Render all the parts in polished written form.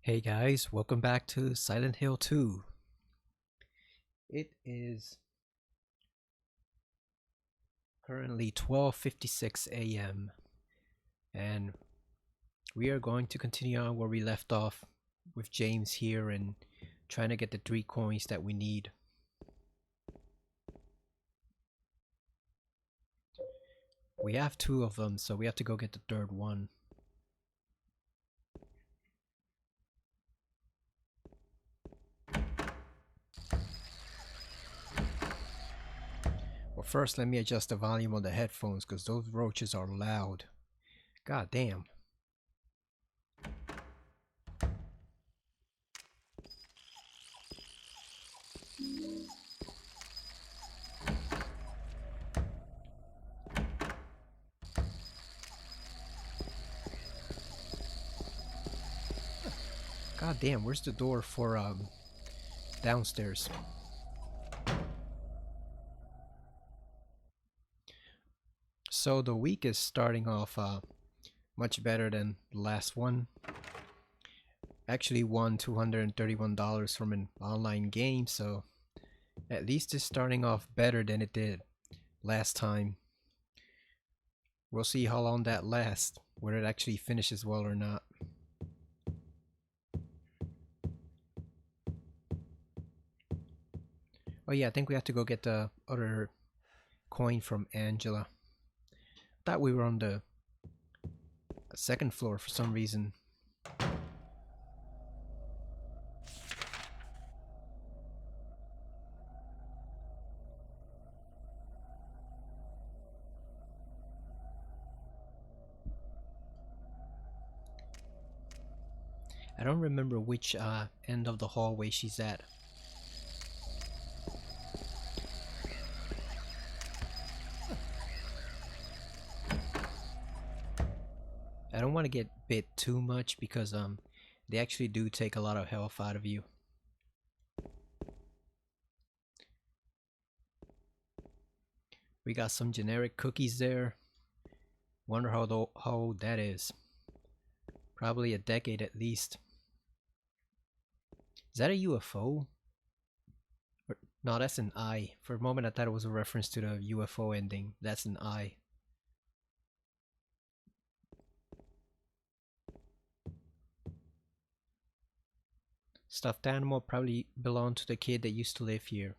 Hey guys, welcome back to Silent Hill 2. It is currently 12:56 a.m. and we are going to continue on where we left off with James here and trying to get the 3 coins that we need. We have 2 of them, so we have to go get the third one. Well, first let me adjust the volume on the headphones because those roaches are loud. God damn. God damn, where's the door for downstairs? So the week is starting off much better than the last one. Actually won $231 from an online game, so at least it's starting off better than it did last time. We'll see how long that lasts, whether it actually finishes well or not. Oh yeah, I think we have to go get the other coin from Angela. Thought we were on the second floor for some reason. I don't remember which end of the hallway she's at. I don't want to get bit too much because they actually do take a lot of health out of you. We got some generic cookies there. Wonder how old that is. Probably a decade at least. Is that a UFO? No, that's an eye. For a moment I thought it was a reference to the UFO ending. That's an eye. Stuffed animal probably belonged to the kid that used to live here.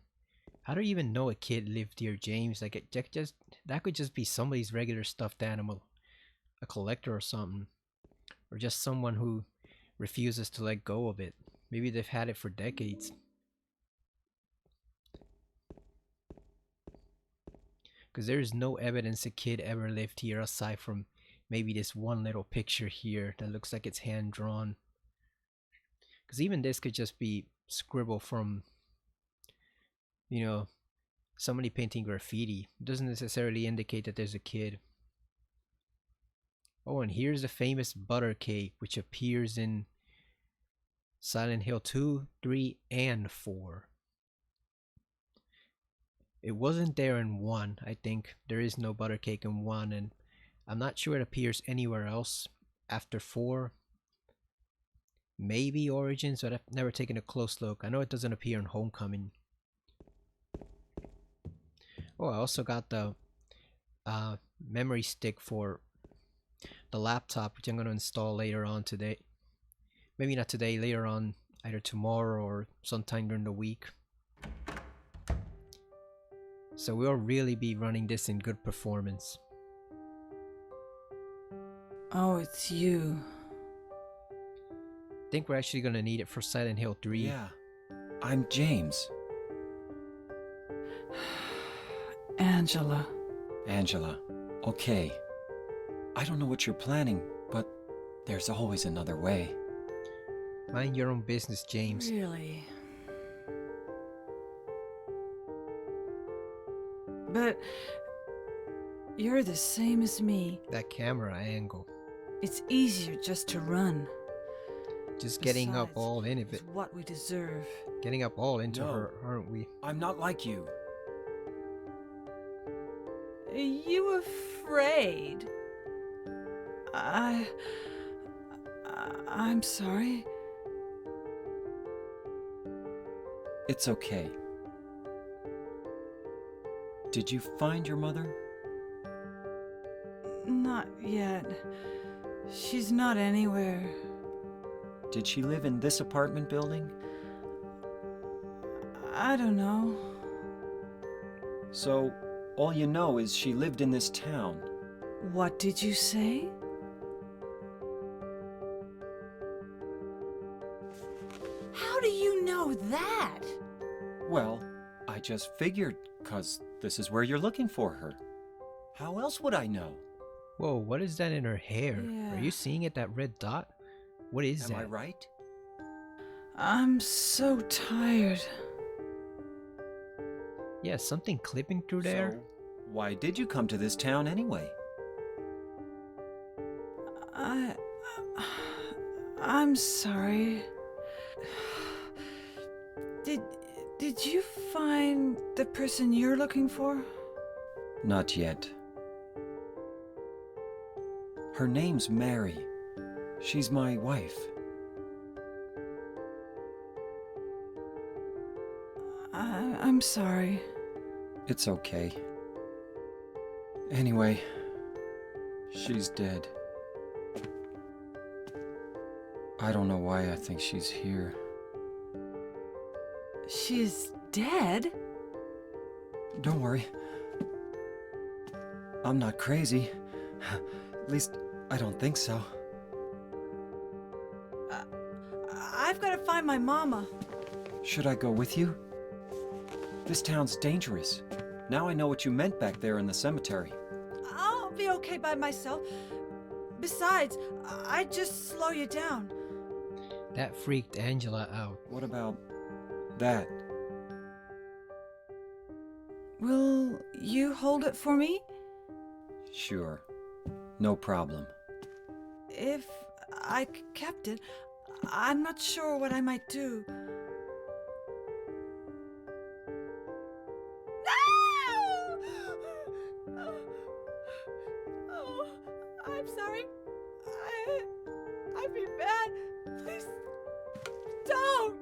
How do you even know a kid lived here, James? Like that could just be somebody's regular stuffed animal. A collector or something. Or just someone who refuses to let go of it. Maybe they've had it for decades. Because there is no evidence a kid ever lived here aside from maybe this one little picture here that looks like it's hand drawn. Because even this could just be scribble from, somebody painting graffiti. It doesn't necessarily indicate that there's a kid. Oh, and here's the famous butter cake, which appears in Silent Hill 2, 3, and 4. It wasn't there in 1, I think. There is no butter cake in 1, and I'm not sure it appears anywhere else after 4. Maybe Origins, but I've never taken a close look. I know it doesn't appear in Homecoming. Oh, I also got the memory stick for the laptop, which I'm going to install later on today. Maybe not today, later on, either tomorrow or sometime during the week. So we'll really be running this in good performance. Oh, it's you. I think we're actually going to need it for Silent Hill 3. Yeah, I'm James. Angela. Angela. Okay. I don't know what you're planning, but there's always another way. Mind your own business, James. Really? But you're the same as me. That camera angle. It's easier just to run. Just getting up Besides, all in it's it. what we deserve. Getting up all into No. her, aren't we? I'm not like you. Are you afraid? I'm sorry. It's okay. Did you find your mother? Not yet. She's not anywhere. Did she live in this apartment building? I don't know. So, all you know is she lived in this town. What did you say? How do you know that? Well, I just figured, 'cause this is where you're looking for her. How else would I know? Whoa, what is that in her hair? Yeah. Are you seeing it, that red dot? What is Am that? I right? I'm so tired. Yeah, something clipping through there? So, why did you come to this town anyway? I... I'm sorry. Did you find the person you're looking for? Not yet. Her name's Mary. She's my wife. I'm sorry. It's okay. Anyway, she's dead. I don't know why I think she's here. She's dead? Don't worry. I'm not crazy. At least, I don't think so. I've got to find my mama. Should I go with you? This town's dangerous. Now I know what you meant back there in the cemetery. I'll be okay by myself. Besides, I'd just slow you down. That freaked Angela out. What about that? Will you hold it for me? Sure. No problem. If I kept it, I'm not sure what I might do. No! Oh, I'm sorry. I've been bad. Please don't.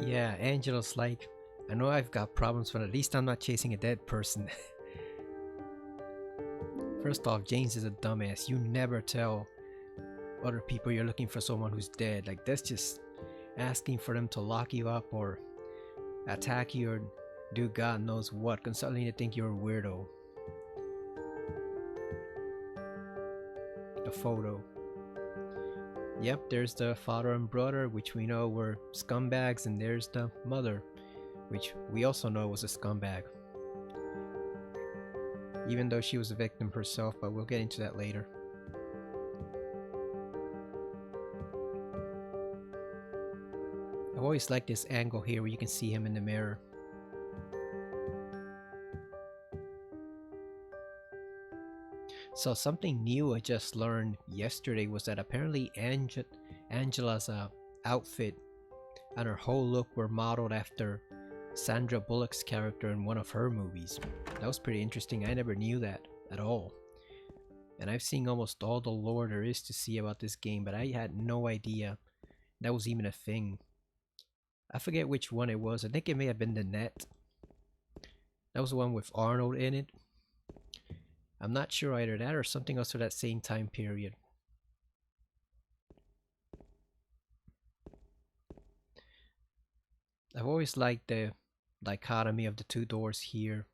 Yeah, Angela's like, I know I've got problems, but at least I'm not chasing a dead person. First off, James is a dumbass. You never tell other people you're looking for someone who's dead. Like, that's just asking for them to lock you up or attack you or do God knows what, constantly to think you're a weirdo. The photo. Yep, there's the father and brother, which we know were scumbags, and there's the mother, which we also know was a scumbag. Even though she was a victim herself, but we'll get into that later. I've always liked this angle here where you can see him in the mirror. So something new I just learned yesterday was that apparently Angela's outfit and her whole look were modeled after Sandra Bullock's character in one of her movies. That was pretty interesting. I never knew that at all. And I've seen almost all the lore there is to see about this game, but I had no idea that was even a thing. I forget which one it was. I think it may have been The Net. That was the one with Arnold in it. I'm not sure either that or something else for that same time period. I've always liked the dichotomy of the two doors here.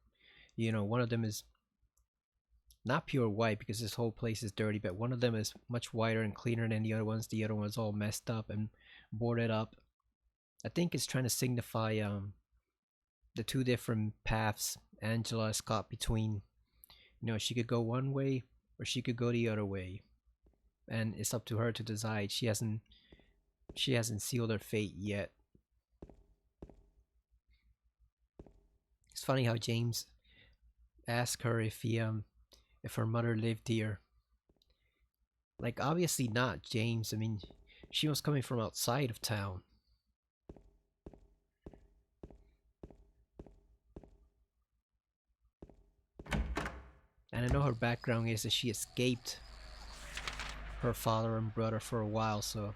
You know, one of them is not pure white because this whole place is dirty, but one of them is much whiter and cleaner than the other ones. The other one's all messed up and boarded up. I think it's trying to signify the two different paths Angela is caught between. You know, she could go one way or she could go the other way, and it's up to her to decide. She hasn't sealed her fate yet. It's funny how James asked her if her mother lived here. Like, obviously not, James. I mean, she was coming from outside of town. And I know her background is that she escaped her father and brother for a while, so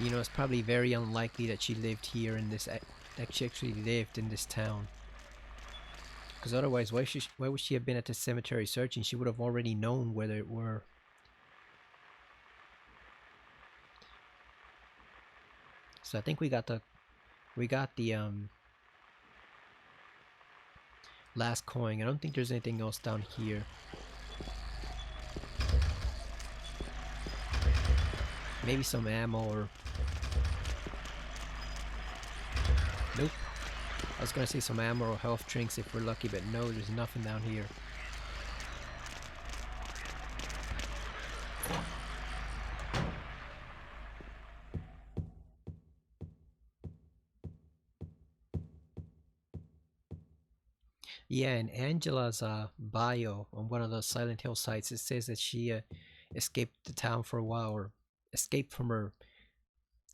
you know, it's probably very unlikely that she lived here in this, that she actually lived in this town. Because otherwise, why would she have been at the cemetery searching? She would have already known where they were. So I think we got the last coin. I don't think there's anything else down here. Maybe some ammo or... Nope. I was gonna say some ammo or health drinks if we're lucky, but no, there's nothing down here. Yeah, in Angela's bio on one of the Silent Hill sites, it says that she escaped the town for a while, or escaped from her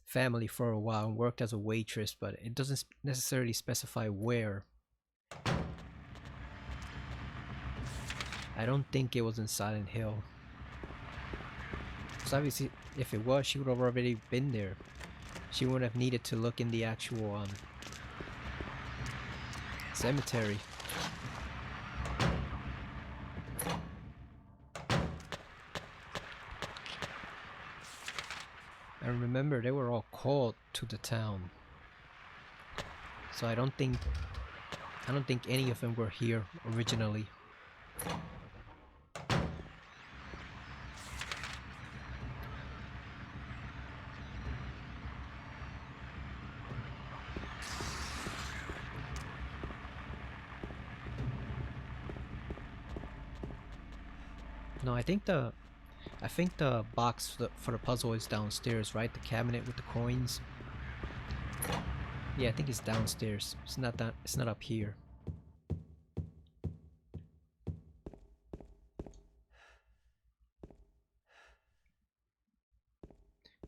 family for a while and worked as a waitress, but it doesn't necessarily specify where. I don't think it was in Silent Hill. So obviously, if it was, she would have already been there. She wouldn't have needed to look in the actual cemetery. And remember, they were all called to the town. So I don't think any of them were here originally. No, I think the box for the puzzle is downstairs, right? The cabinet with the coins. Yeah, I think it's downstairs. It's not up here.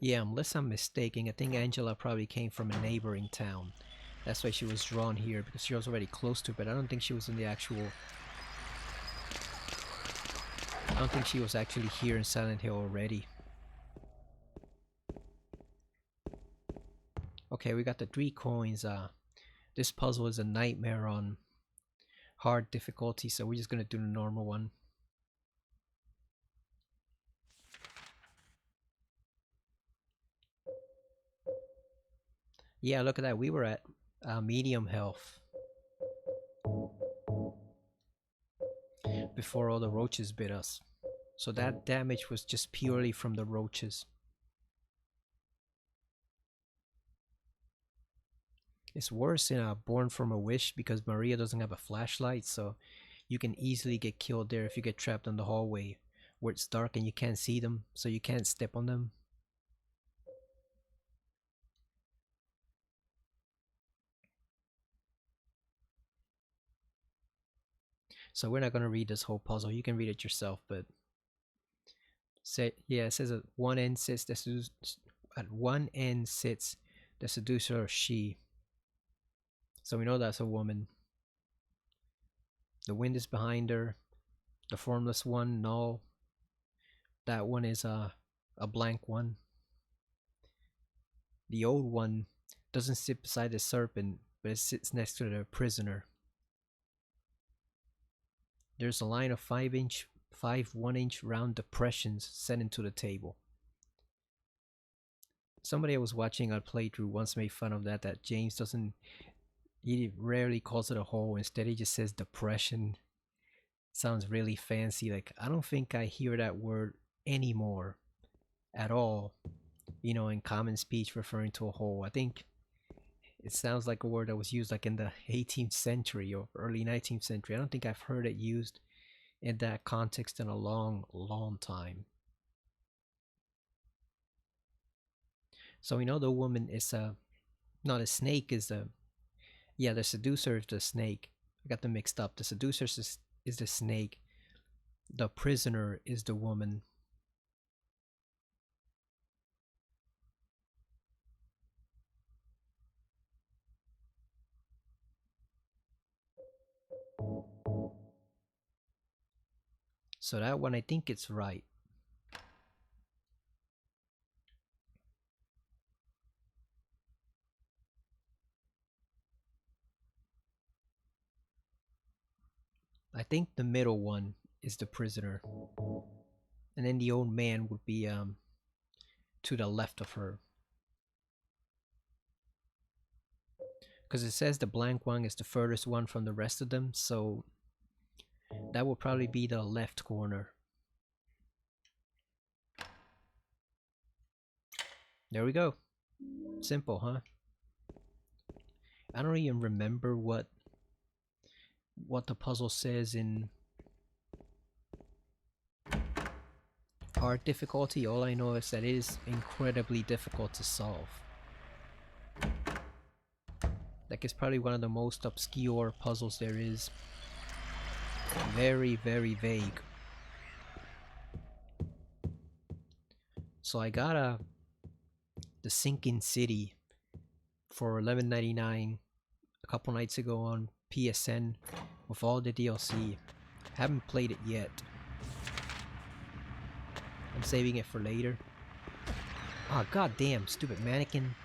Yeah, unless I'm mistaken, I think Angela probably came from a neighboring town. That's why she was drawn here, because she was already close to it, but I don't think she was in the actual... I don't think she was actually here in Silent Hill already. Okay, we got the 3 coins. This puzzle is a nightmare on hard difficulty, so we're just gonna do the normal one. Yeah, look at that. We were at medium health before all the roaches bit us. So that damage was just purely from the roaches. It's worse in Born from a Wish because Maria doesn't have a flashlight, so you can easily get killed there if you get trapped in the hallway where it's dark and you can't see them, so you can't step on them. So we're not going to read this whole puzzle. You can read it yourself, but yeah, it says at one end sits the seducer or she. So we know that's a woman. The wind is behind her. The formless one, no. That one is a blank one. The old one doesn't sit beside the serpent, but it sits next to the prisoner. There's a line of 5 1-inch round depressions set into the table. Somebody I was watching a playthrough once made fun of that James doesn't, he rarely calls it a hole. Instead he just says depression. Sounds really fancy. Like, I don't think I hear that word anymore at all, you know, in common speech referring to a hole. I think it sounds like a word that was used like in the 18th century or early 19th century. I don't think I've heard it used in that context in a long time. So we know the woman is no, the snake is yeah, the seducer is the snake. I got them mixed up. The seducer is the snake. The prisoner is the woman. So that one, I think it's right. I think the middle one is the prisoner. And then the old man would be to the left of her. Because it says the blank one is the furthest one from the rest of them, so that will probably be the left corner. There we go. Simple, huh? I don't even remember what the puzzle says in hard difficulty. All I know is that it is incredibly difficult to solve. Like, it's probably one of the most obscure puzzles there is. Very, very vague. So I got the Sinking City for $11.99 a couple nights ago on PSN with all the DLC. Haven't played it yet. I'm saving it for later. Ah, goddamn, stupid mannequin.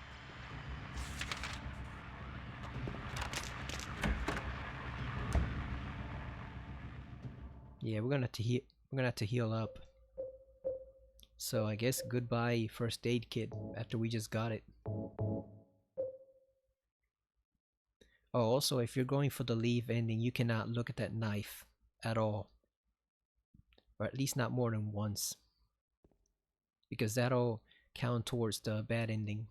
Yeah, we're gonna have to heal up. So I guess goodbye first aid kit after we just got it. Oh, also, if you're going for the leave ending, you cannot look at that knife at all. Or at least not more than once. Because that'll count towards the bad ending.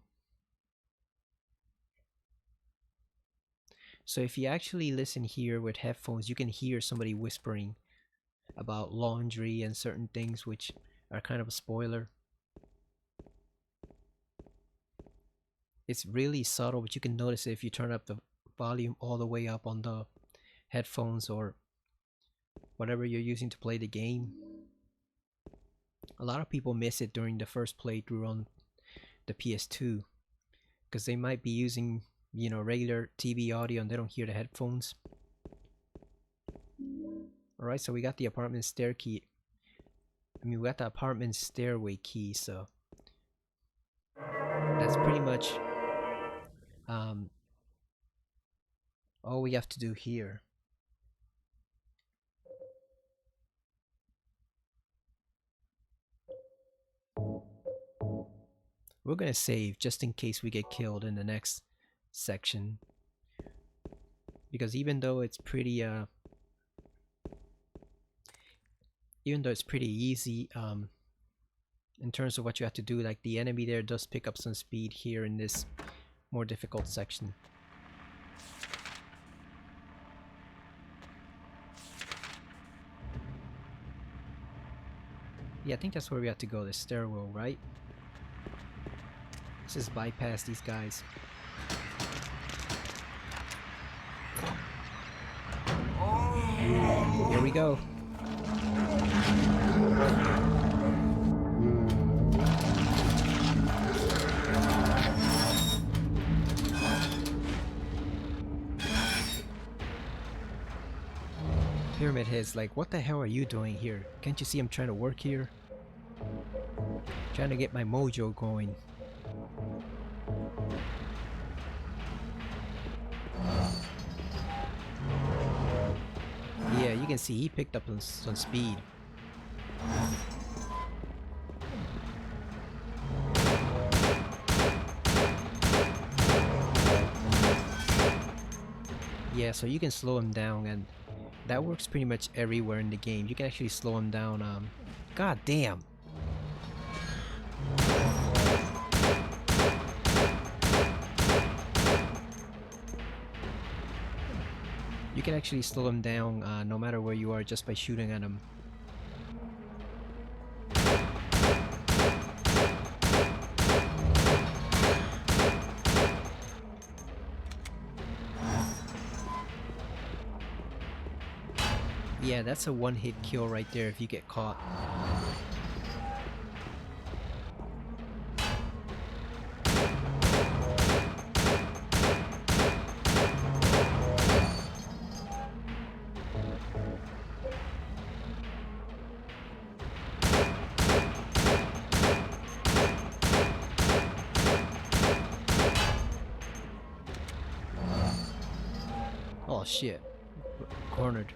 So if you actually listen here with headphones, you can hear somebody whispering about laundry and certain things, which are kind of a spoiler. It's really subtle, but you can notice it if you turn up the volume all the way up on the headphones or whatever you're using to play the game. A lot of people miss it during the first playthrough on the PS2 because they might be using, you know, regular TV audio and they don't hear the headphones. Alright, so we got the apartment stair key. We got the apartment stairway key, so that's pretty much all we have to do here. We're gonna save just in case we get killed in the next section, because even though it's pretty easy in terms of what you have to do, like the enemy there does pick up some speed here in this more difficult section. Yeah, I think that's where we have to go, the stairwell, right? Let's just bypass these guys. Here we go. Pyramid Head's like, what the hell are you doing here? Can't you see I'm trying to work here? Trying to get my mojo going. Yeah, you can see he picked up some speed. Yeah, so you can slow him down, and that works pretty much everywhere in the game. You can actually slow him down. God damn. You can actually slow him down no matter where you are just by shooting at him. Yeah, that's a one-hit kill right there if you get caught. Oh shit. Cornered.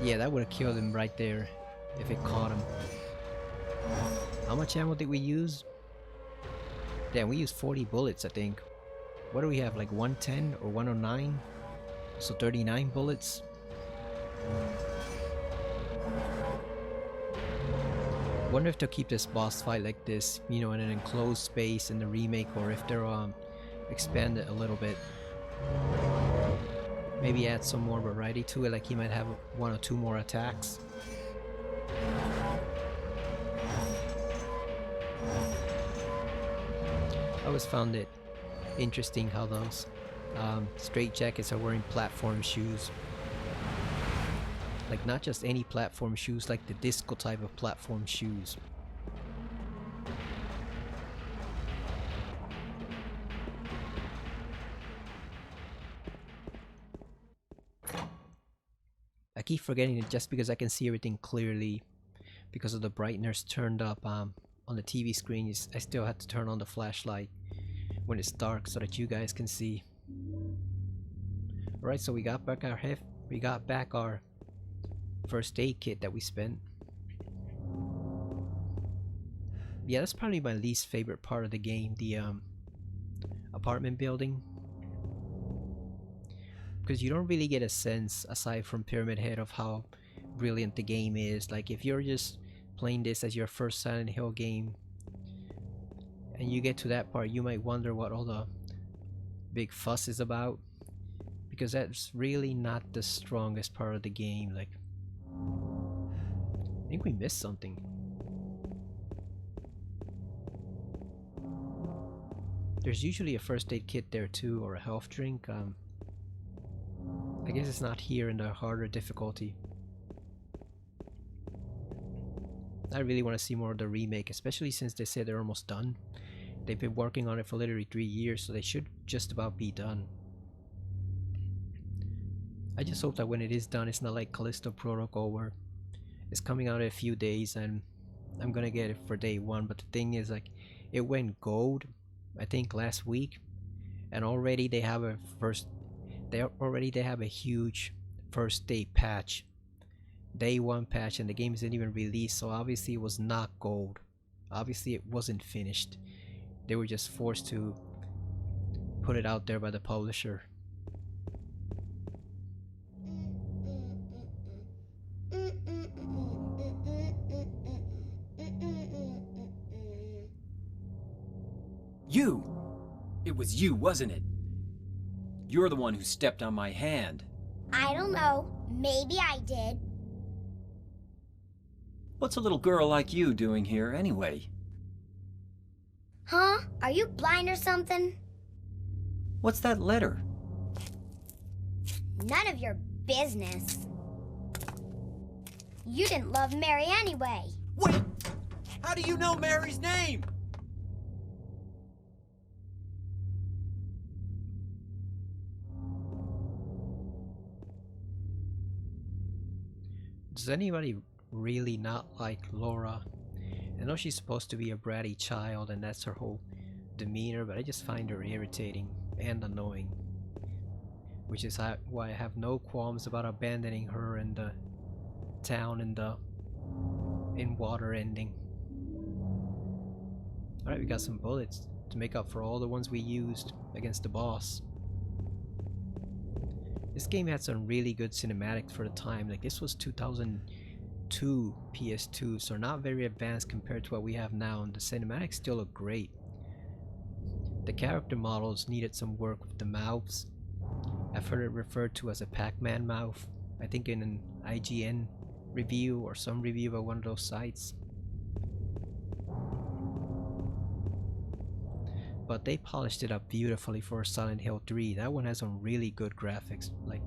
Yeah, that would have killed him right there if it caught him. How much ammo did we use? Damn, we used 40 bullets, I think. What do we have, like 110 or 109? So 39 bullets. Wonder if they'll keep this boss fight like this, you know, in an enclosed space in the remake, or if they'll expand it a little bit. Maybe add some more variety to it, like he might have 1 or 2 more attacks. I always found it interesting how those straight jackets are wearing platform shoes. Like not just any platform shoes, like the disco type of platform shoes. I keep forgetting it just because I can see everything clearly because of the brightness turned up on the TV screen. I still have to turn on the flashlight when it's dark so that you guys can see. Alright, so we got back our first aid kit that we spent. Yeah, that's probably my least favorite part of the game, the apartment building. Because you don't really get a sense, aside from Pyramid Head, of how brilliant the game is. Like, if you're just playing this as your first Silent Hill game, and you get to that part, you might wonder what all the big fuss is about. Because that's really not the strongest part of the game. Like, I think we missed something. There's usually a first aid kit there too, or a health drink. I guess it's not here in the harder difficulty. I really want to see more of the remake, especially since they said they're almost done. They've been working on it for literally 3 years, so they should just about be done. I just hope that when it is done, it's not like Callisto Protocol where it's coming out in a few days and I'm gonna get it for day one. But the thing is, like, it went gold, I think last week, and already they have a huge first day patch, day one patch, and the game isn't even released. So obviously it was not gold. Obviously it wasn't finished. They were just forced to put it out there by the publisher. You! It was you, wasn't it? You're the one who stepped on my hand. I don't know. Maybe I did. What's a little girl like you doing here anyway? Huh? Are you blind or something? What's that letter? None of your business. You didn't love Mary anyway. Wait! How do you know Mary's name? Does anybody really not like Laura? I know she's supposed to be a bratty child and that's her whole demeanor, but I just find her irritating and annoying. Which is why I have no qualms about abandoning her in the town in water ending. Alright, we got some bullets to make up for all the ones we used against the boss. This game had some really good cinematics for the time. Like, this was 2002 PS2, so not very advanced compared to what we have now, and the cinematics still look great. The character models needed some work with the mouths. I've heard it referred to as a Pac-Man mouth, I think in an IGN review or some review of one of those sites. But they polished it up beautifully for Silent Hill 3. That one has some really good graphics. Like,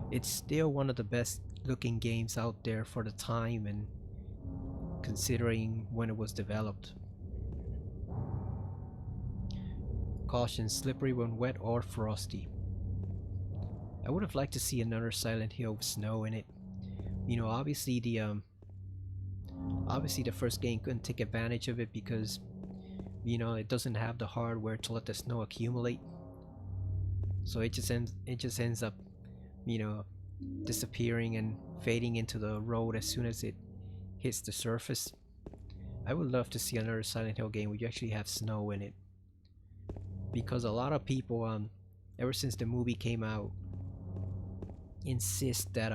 it's still one of the best looking games out there for the time and considering when it was developed. Caution, slippery when wet or frosty. I would have liked to see another Silent Hill with snow in it. You know, obviously the first game couldn't take advantage of it because it doesn't have the hardware to let the snow accumulate. So it just ends up, you know, disappearing and fading into the road as soon as it hits the surface. I would love to see another Silent Hill game where you actually have snow in it, because a lot of people, ever since the movie came out, insist that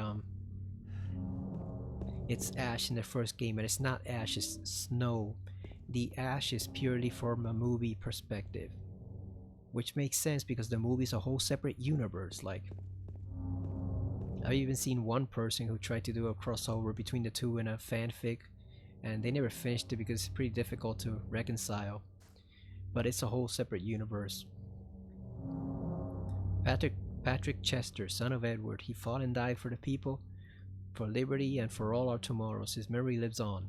it's ash in the first game, and it's not ash, it's snow. The ash is purely from a movie perspective, which makes sense because the movie's a whole separate universe. Like, I've even seen one person who tried to do a crossover between the two in a fanfic, and they never finished it because it's pretty difficult to reconcile. But it's a whole separate universe. Patrick Chester, son of Edward, he fought and died for the people, for liberty, and for all our tomorrows. His memory lives on.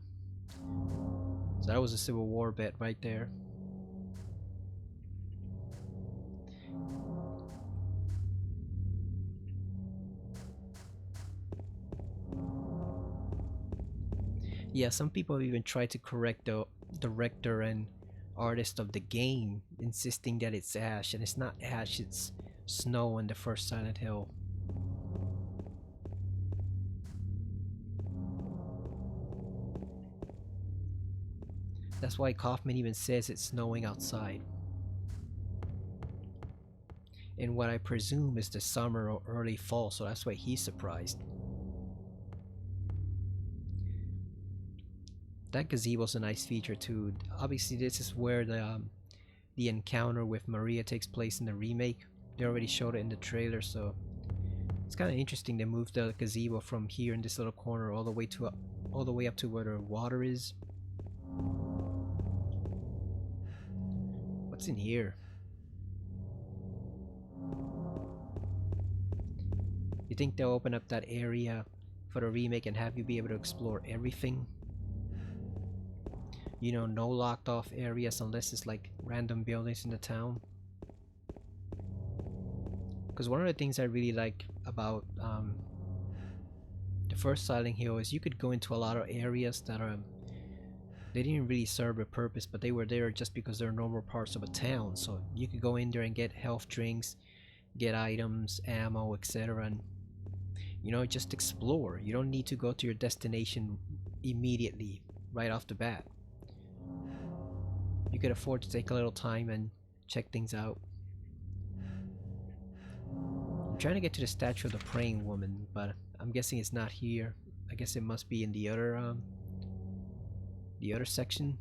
So that was a Civil War bet right there. Yeah, some people have even tried to correct the director and artist of the game, insisting that it's ash, and it's not ash, it's snow in the first Silent Hill. That's why Kaufman even says it's snowing outside. In what I presume is the summer or early fall, so that's why he's surprised. That gazebo's a nice feature too. Obviously, this is where the encounter with Maria takes place in the remake. They already showed it in the trailer, so it's kind of interesting. They moved the gazebo from here in this little corner all the way up to where the water is. What's in here? You think they'll open up that area for the remake and have you be able to explore everything? No locked off areas unless it's like random buildings in the town. Because one of the things I really like about the first Silent Hill is you could go into a lot of areas that they didn't really serve a purpose, but they were there just because they're normal parts of a town. So you could go in there and get health drinks, get items, ammo, etc. And just explore. You don't need to go to your destination immediately right off the bat. You could afford to take a little time and check things out. I'm trying to get to the statue of the praying woman, but I'm guessing it's not here. I guess it must be in the other section.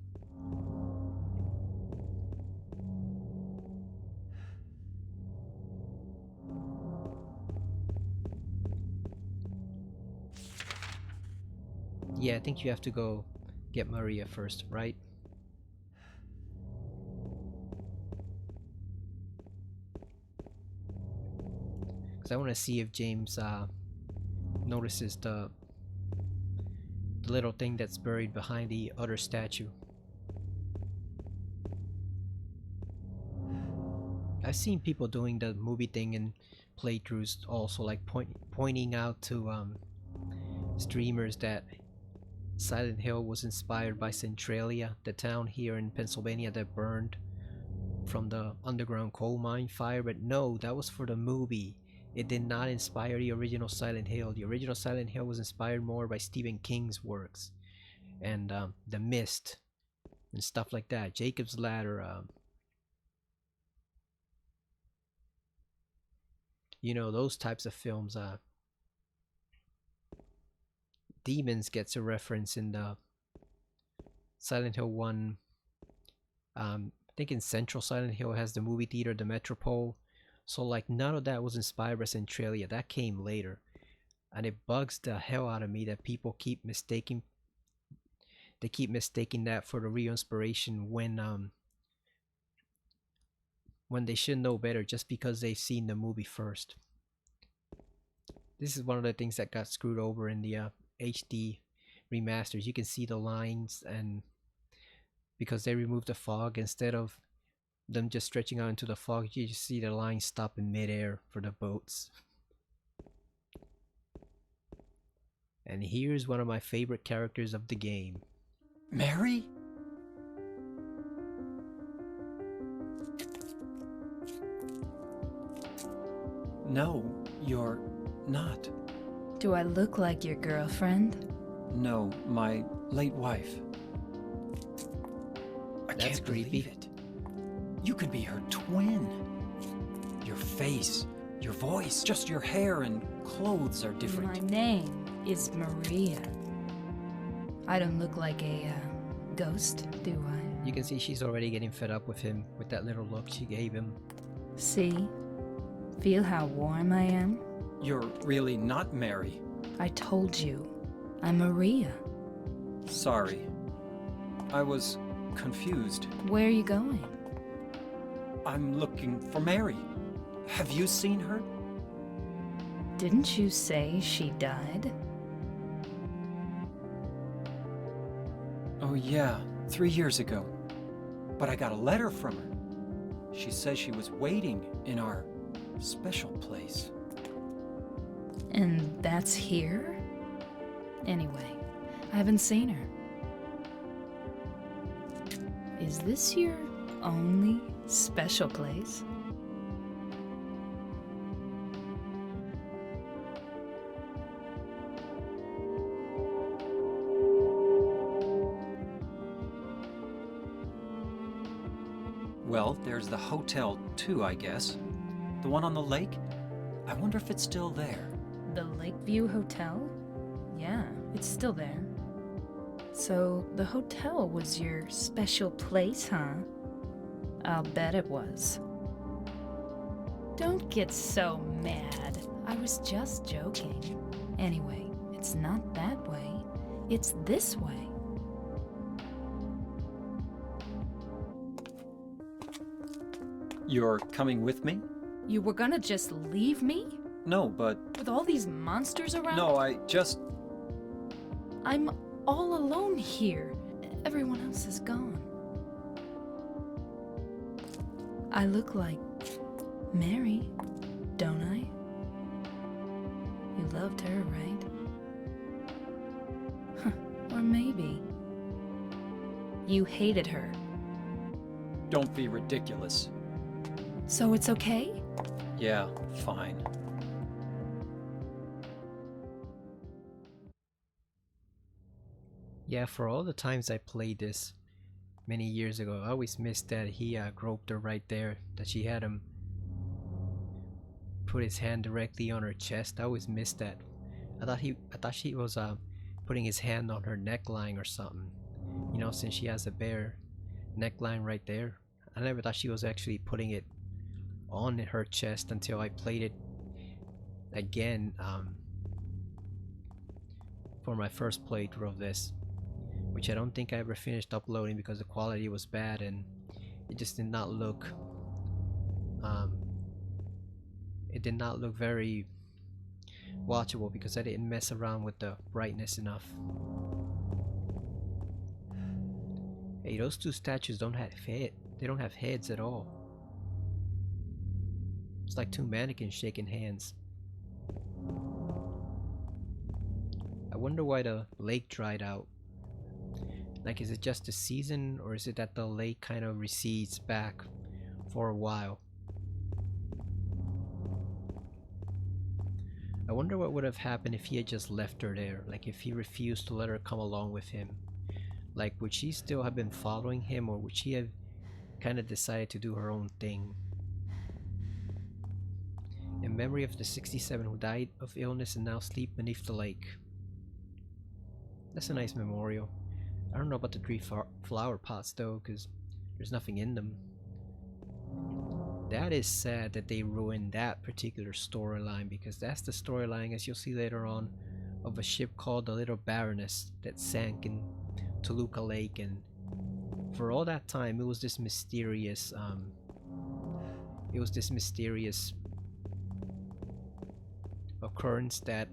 Yeah, I think you have to go get Maria first, right? Because I want to see if James notices the little thing that's buried behind the other statue. I've seen people doing the movie thing in playthroughs also, like pointing out to streamers that Silent Hill was inspired by Centralia, the town here in Pennsylvania that burned from the underground coal mine fire. But no, that was for the movie. It did not inspire the original Silent Hill. The original Silent Hill was inspired more by Stephen King's works and The Mist and stuff like that. Jacob's Ladder. Those types of films. Demons gets a reference in the Silent Hill 1. I think in Central Silent Hill has the movie theater, the Metropole. So like none of that was inspired by Centralia. That came later. And it bugs the hell out of me that people keep mistaking that for the real inspiration when they should know better just because they've seen the movie first. This is one of the things that got screwed over in the HD remasters. You can see the lines, and because they removed the fog, instead of them just stretching out into the fog, you just see the lines stop in midair for the boats. And here's one of my favorite characters of the game. Mary? No, you're not. Do I look like your girlfriend? No, my late wife. I That's can't believe creepy. it. You could be her twin. Your face, your voice, just your hair and clothes are different. My name is Maria. I don't look like a ghost, do I? You can see she's already getting fed up with him with that little look she gave him. See? Feel how warm I am? You're really not Mary. I told you. I'm Maria. Sorry. I was confused. Where are you going? I'm looking for Mary. Have you seen her? Didn't you say she died? Oh yeah, 3 years ago. But I got a letter from her. She says she was waiting in our special place. And that's here? Anyway, I haven't seen her. Is this your only special place? Well, there's the hotel too, I guess. The one on the lake? I wonder if it's still there. The Lakeview Hotel? Yeah, it's still there. So, the hotel was your special place, huh? I'll bet it was. Don't get so mad. I was just joking. Anyway, it's not that way. It's this way. You're coming with me? You were gonna just leave me? No, but... With all these monsters around? No, I just... I'm all alone here. Everyone else is gone. I look like Mary, don't I? You loved her, right? Or maybe you hated her. Don't be ridiculous. So it's okay? Yeah, fine. Yeah, for all the times I played this many years ago, I always missed that he groped her right there, that she had him put his hand directly on her chest. I always missed that. I thought she was putting his hand on her neckline or something. You know, since she has a bare neckline right there. I never thought she was actually putting it on her chest until I played it again for my first playthrough of this, which I don't think I ever finished uploading because the quality was bad and it just did not look very watchable because I didn't mess around with the brightness enough. Hey, those two statues don't have they don't have heads at all. It's like two mannequins shaking hands. I wonder why the lake dried out. Like, is it just the season, or is it that the lake kind of recedes back for a while? I wonder what would have happened if he had just left her there, like if he refused to let her come along with him. Like, would she still have been following him, or would she have kind of decided to do her own thing? In memory of the 67 who died of illness and now sleep beneath the lake. That's a nice memorial. I don't know about the three flower pots though, because there's nothing in them. That is sad that they ruined that particular storyline, because that's the storyline, as you'll see later on, of a ship called the Little Baroness that sank in Toluca Lake, and for all that time it was this mysterious occurrence that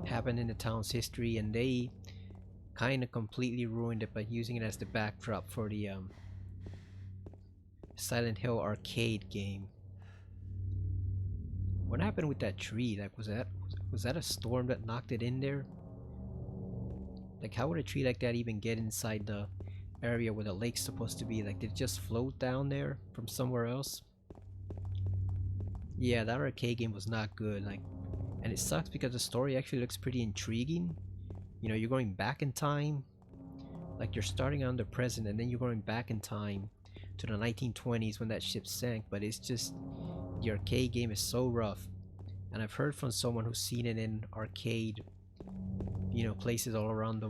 happened in the town's history, and they kind of completely ruined it by using it as the backdrop for the Silent Hill arcade game. What happened with that tree? Like, was that a storm that knocked it in there? Like, how would a tree like that even get inside the area where the lake's supposed to be? Like, did it just float down there from somewhere else? Yeah, that arcade game was not good. Like, and it sucks because the story actually looks pretty intriguing. You know, you're going back in time, like you're starting on the present, and then you're going back in time to the 1920s when that ship sank. But it's just the arcade game is so rough, and I've heard from someone who's seen it in arcade, you know, places all around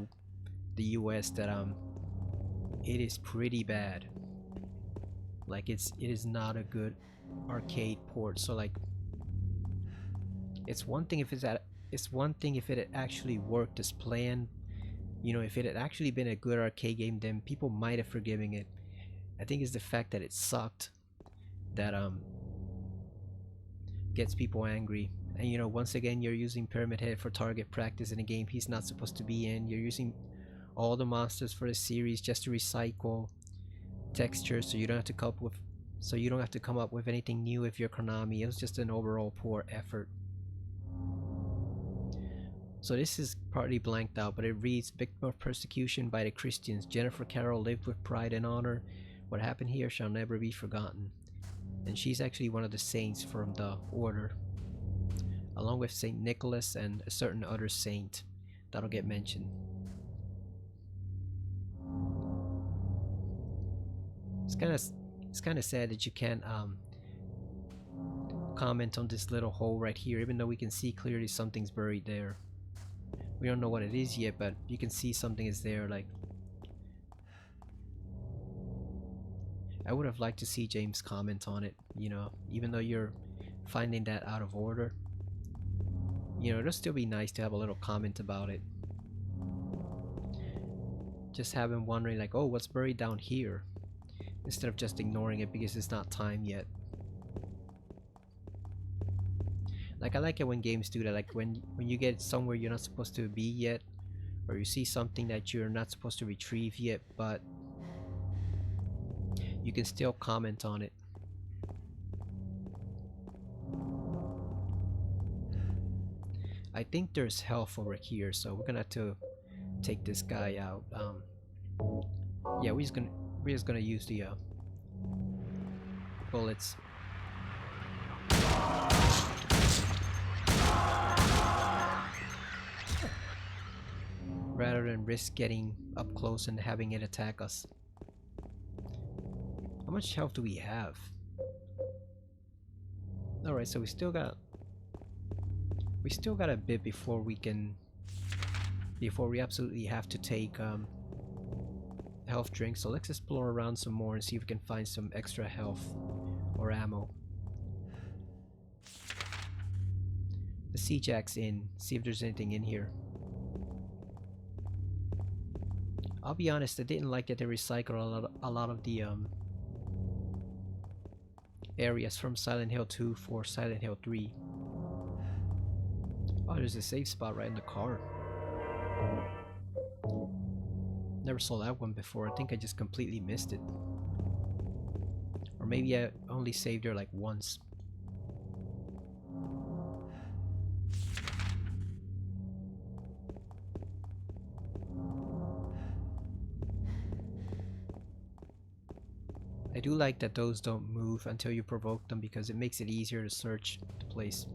the U.S. that it is pretty bad. Like it is not a good arcade port. So like, it's one thing if it's one thing if it had actually worked as planned. You know, if it had actually been a good arcade game, then people might have forgiven it. I think it's the fact that it sucked that gets people angry. And you know, once again, you're using Pyramid Head for target practice in a game he's not supposed to be in. You're using all the monsters for the series just to recycle textures, so you don't have to come up with anything new if you're Konami. It was just an overall poor effort. So this is partly blanked out, but it reads: victim of persecution by the Christians, Jennifer Carroll lived with pride and honor. What happened here shall never be forgotten. And she's actually one of the saints from the order, along with Saint Nicholas and a certain other saint that'll get mentioned. It's kind of sad that you can't comment on this little hole right here, even though we can see clearly something's buried there. We don't know what it is yet, but you can see something is there. Like, I would have liked to see James comment on it, you know, even though you're finding that out of order. You know, it'll still be nice to have a little comment about it. Just have him wondering like, oh, what's buried down here? Instead of just ignoring it because it's not time yet. Like, I like it when games do that, like when you get somewhere you're not supposed to be yet, or you see something that you're not supposed to retrieve yet, but you can still comment on it. I think there's health over here, so we're gonna have to take this guy out. Yeah, we're just gonna use the bullets. Rather than risk getting up close and having it attack us. How much health do we have? Alright, so we still got a bit before we absolutely have to take health drinks. So let's explore around some more and see if we can find some extra health or ammo. The Sea Jack's in, see if there's anything in here. I'll be honest, I didn't like that they recycled a lot of the areas from Silent Hill 2 for Silent Hill 3. Oh, there's a safe spot right in the car. Never saw that one before. I think I just completely missed it. Or maybe I only saved there like once. I do like that those don't move until you provoke them because it makes it easier to search the place.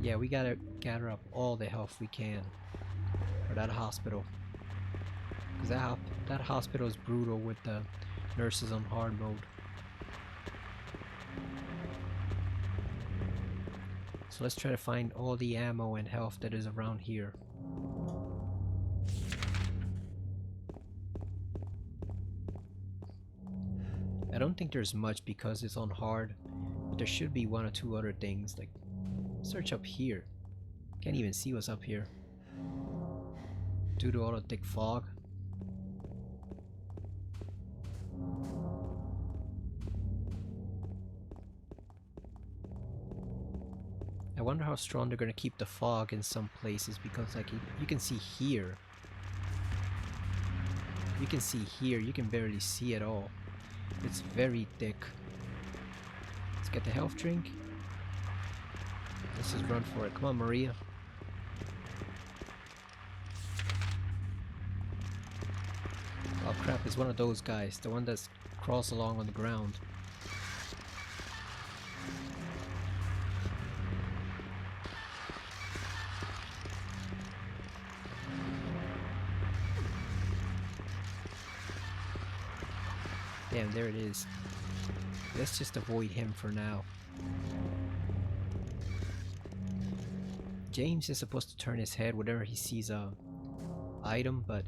Yeah, we gotta gather up all the health we can for that hospital. Because that hospital is brutal with the nurses on hard mode. So let's try to find all the ammo and health that is around here. I don't think there's much because it's on hard, but there should be one or two other things. Like, search up here. Can't even see what's up here due to all the thick fog. I wonder how strong they're gonna keep the fog in some places, because like you can see here. You can see here, you can barely see at all. It's very thick. Let's get the health drink. Let's just run for it. Come on, Maria. Oh crap, it's one of those guys, the one that crawls along on the ground. Damn, there it is. Let's just avoid him for now. James is supposed to turn his head whenever he sees a item, but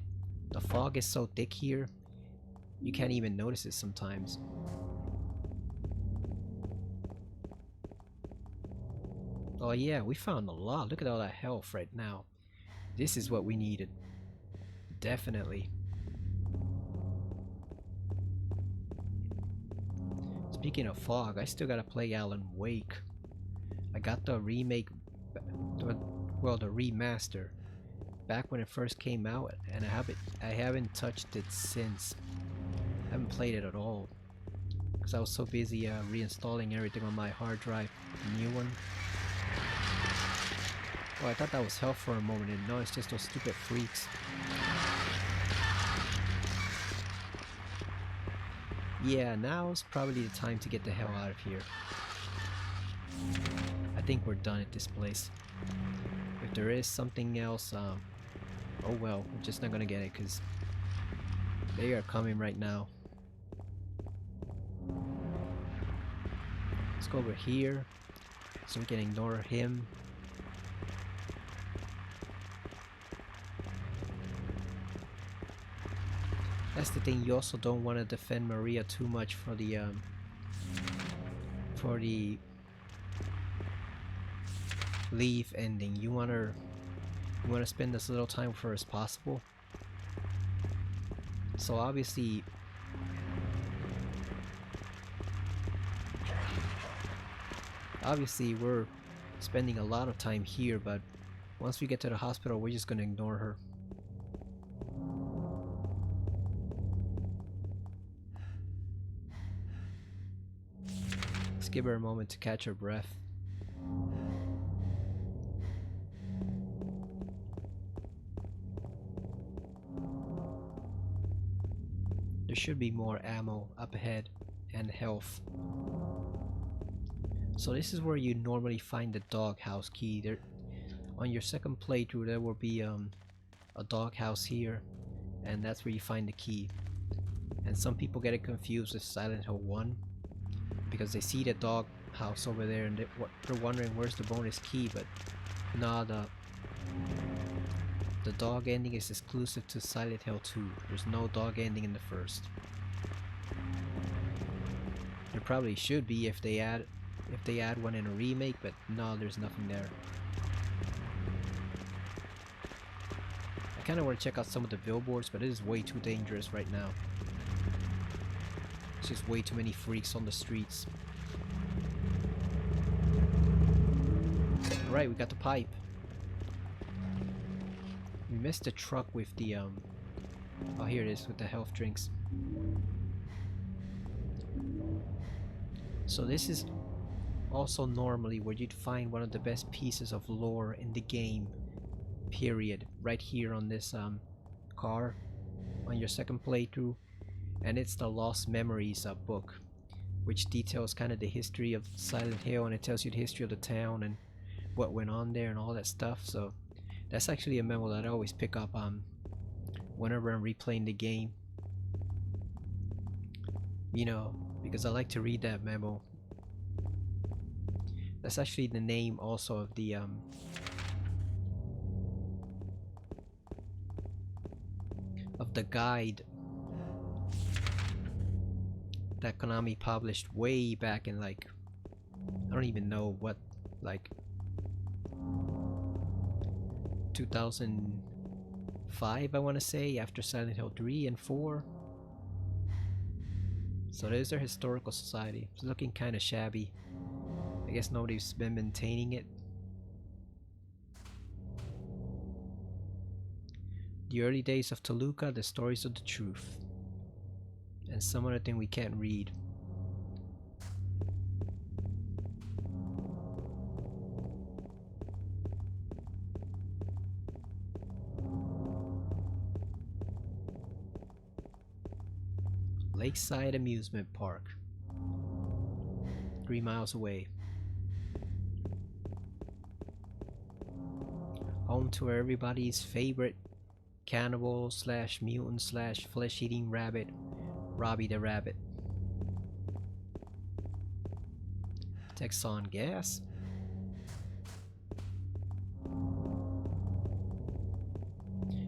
the fog is so thick here, you can't even notice it sometimes. Oh yeah, we found a lot. Look at all that health right now. This is what we needed. Definitely. Speaking of fog, I still gotta play Alan Wake. I got the remake, well, the remaster, back when it first came out, and I haven't touched it since. I haven't played it at all because I was so busy reinstalling everything on my hard drive, the new one. Oh, I thought that was hell for a moment, and no, it's just those stupid freaks. Yeah, now's probably the time to get the hell out of here. I think we're done at this place. If there is something else, oh well, we're just not gonna get it because they are coming right now. Let's go over here so we can ignore him. That's the thing, you also don't want to defend Maria too much for the leave ending. You want to spend as little time with her as possible. So obviously we're spending a lot of time here, but once we get to the hospital, we're just gonna ignore her. Let's give her a moment to catch her breath. There should be more ammo up ahead and health. So this is where you normally find the doghouse key. There, on your second playthrough, there will be a doghouse here, and that's where you find the key. And some people get it confused with Silent Hill 1 because they see the doghouse over there and they're wondering where's the bonus key, but nah, the dog ending is exclusive to Silent Hill 2. There's no dog ending in the first. There probably should be if they add one in a remake, but no, there's nothing there. I kinda wanna check out some of the billboards, but it is way too dangerous right now. It's just way too many freaks on the streets. Alright, we got the pipe. We missed the truck with the oh, here it is with the health drinks. So this is also normally where you'd find one of the best pieces of lore in the game, period, right here on this car on your second playthrough, and it's the Lost Memories book, which details kind of the history of Silent Hill, and it tells you the history of the town and what went on there and all that stuff. So that's actually a memo that I always pick up whenever I'm replaying the game, you know, because I like to read that memo. That's actually the name also of the guide that Konami published way back in, like, I don't even know what, like 2005 I want to say, after Silent Hill 3 and 4. So there's their historical society. It's looking kind of shabby. I guess nobody's been maintaining it. The early days of Toluca, the stories of the truth. And some other thing we can't read. Lakeside Amusement Park. 3 miles away. Home to everybody's favorite cannibal slash mutant slash flesh eating rabbit, Robbie the Rabbit. Texon gas.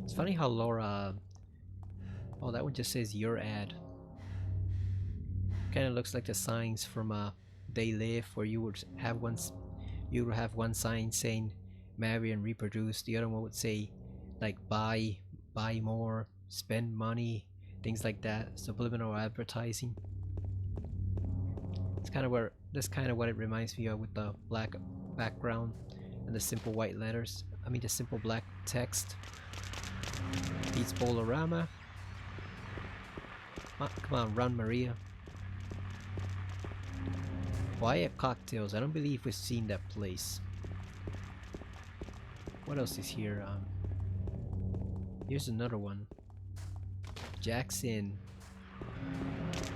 It's funny how Laura. Oh, that one just says your ad. Kind of looks like the signs from They Live, where you would have one sign saying marry and reproduce. The other one would say like buy more, spend money, things like that. Subliminal advertising. It's kind of where that's kind of what it reminds me of, with the black background and the simple white letters. I mean the simple black text. Beats Bolorama. Come on, run, Maria. Quiet Cocktails. I don't believe we've seen that place. What else is here? Here's another one. Jackson.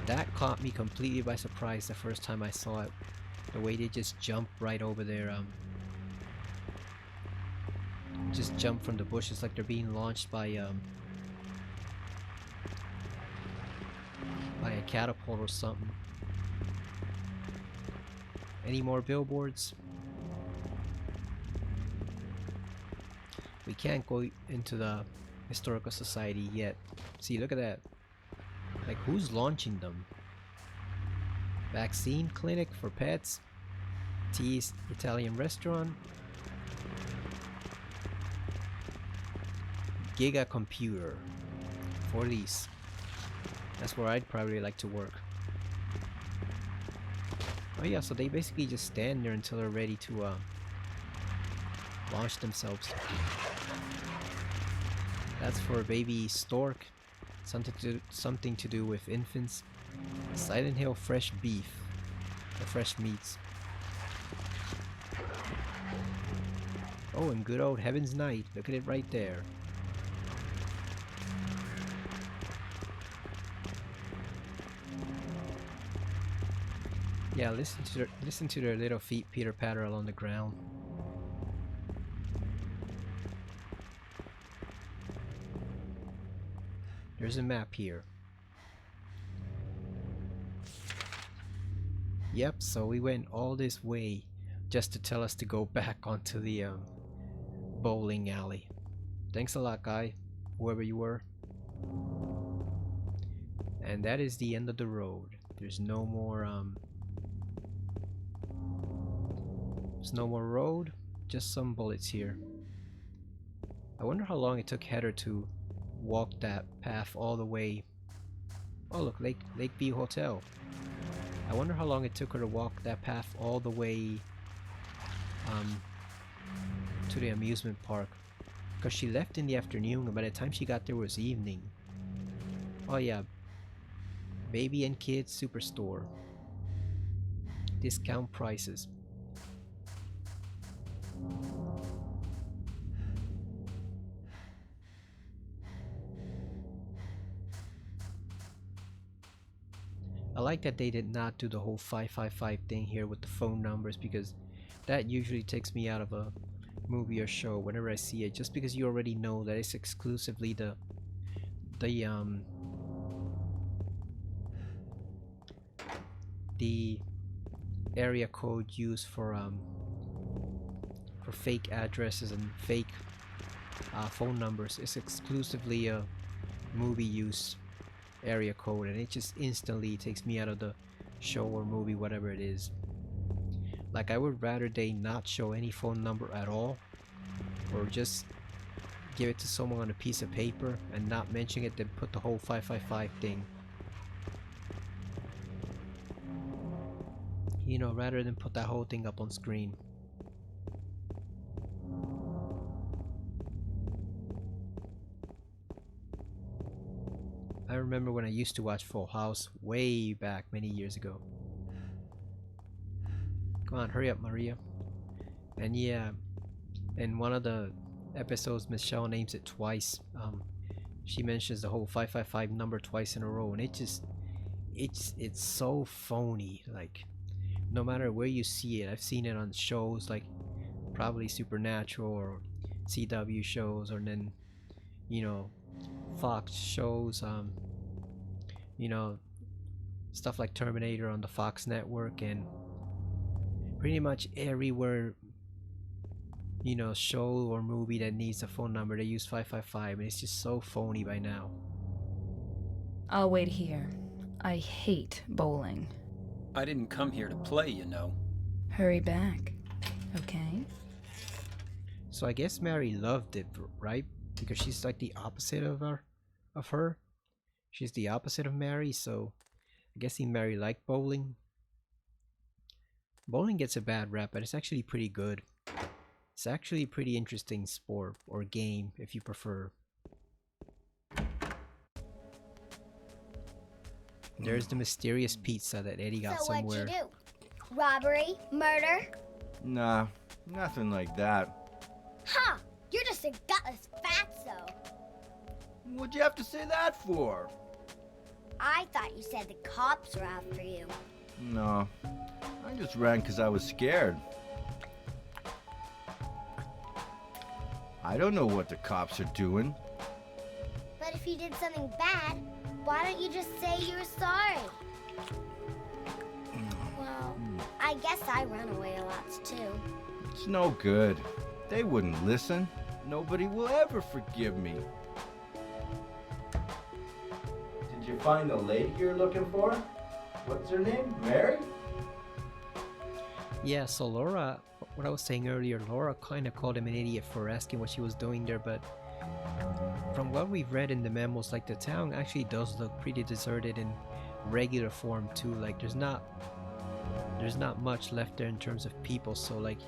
That caught me completely by surprise the first time I saw it. The way they just jump right over there. Just jump from the bushes like they're being launched by a catapult or something. Any more billboards? We can't go into the Historical Society yet. See, look at that. Like, who's launching them? Vaccine clinic for pets. T's Italian restaurant. Giga computer. For these. That's where I'd probably like to work. Oh yeah, so they basically just stand there until they're ready to launch themselves. That's for baby stork. Something to do with infants. Silent Hill fresh beef. Or fresh meats. Oh, and good old Heaven's Night. Look at it right there. Yeah, listen to their little feet pitter patter along the ground. There's a map here. Yep, so we went all this way just to tell us to go back onto the bowling alley. Thanks a lot, guy, whoever you were. And that is the end of the road. There's no more there's no more road, just some bullets here. I wonder how long it took Heather to walk that path all the way. Oh look, Lakeview Hotel. I wonder how long it took her to walk that path all the way to the amusement park. Because she left in the afternoon and by the time she got there was evening. Oh yeah. Baby and Kids Superstore. Discount prices. I like that they did not do the whole 555 thing here with the phone numbers, because that usually takes me out of a movie or show whenever I see it, just because you already know that it's exclusively the area code used for fake addresses and fake phone numbers. It's exclusively a movie use area code, and it just instantly takes me out of the show or movie, whatever it is. Like, I would rather they not show any phone number at all, or just give it to someone on a piece of paper and not mention it, than put the whole 555 thing. You know, rather than put that whole thing up on screen. I remember when I used to watch Full House way back many years ago. Come on, hurry up, Maria. And yeah, in one of the episodes, Michelle names it twice. She mentions the whole 555 number twice in a row, and it's so phony. Like, no matter where you see it, I've seen it on shows like probably Supernatural or CW shows, or then you know Fox shows. You know, stuff like Terminator on the Fox network, and pretty much everywhere, show or movie that needs a phone number, they use 555, and it's just so phony by now. I'll wait here. I hate bowling. I didn't come here to play, you know. Hurry back, okay? So I guess Mary loved it, right? Because she's like the opposite of her. She's the opposite of Mary, so I guess Mary liked bowling. Bowling gets a bad rap, but it's actually pretty good. It's actually a pretty interesting sport, or game, if you prefer. There's the mysterious pizza that Eddie got So somewhere. what'd you do? Robbery? Murder? Nah, nothing like that. Huh, you're just a gutless fatso. What'd you have to say that for? I thought you said the cops were after you. No, I just ran 'cause I was scared. I don't know what the cops are doing. But if you did something bad, why don't you just say you're sorry? Well, I guess I run away a lot too. It's no good. They wouldn't listen. Nobody will ever forgive me. Did you find the lady you're looking for? What's her name? Mary? Yeah, so Laura, what I was saying earlier, Laura kind of called him an idiot for asking what she was doing there, but from what we've read in the memos, like, the town actually does look pretty deserted in regular form too. Like, there's not much left there in terms of people, so like,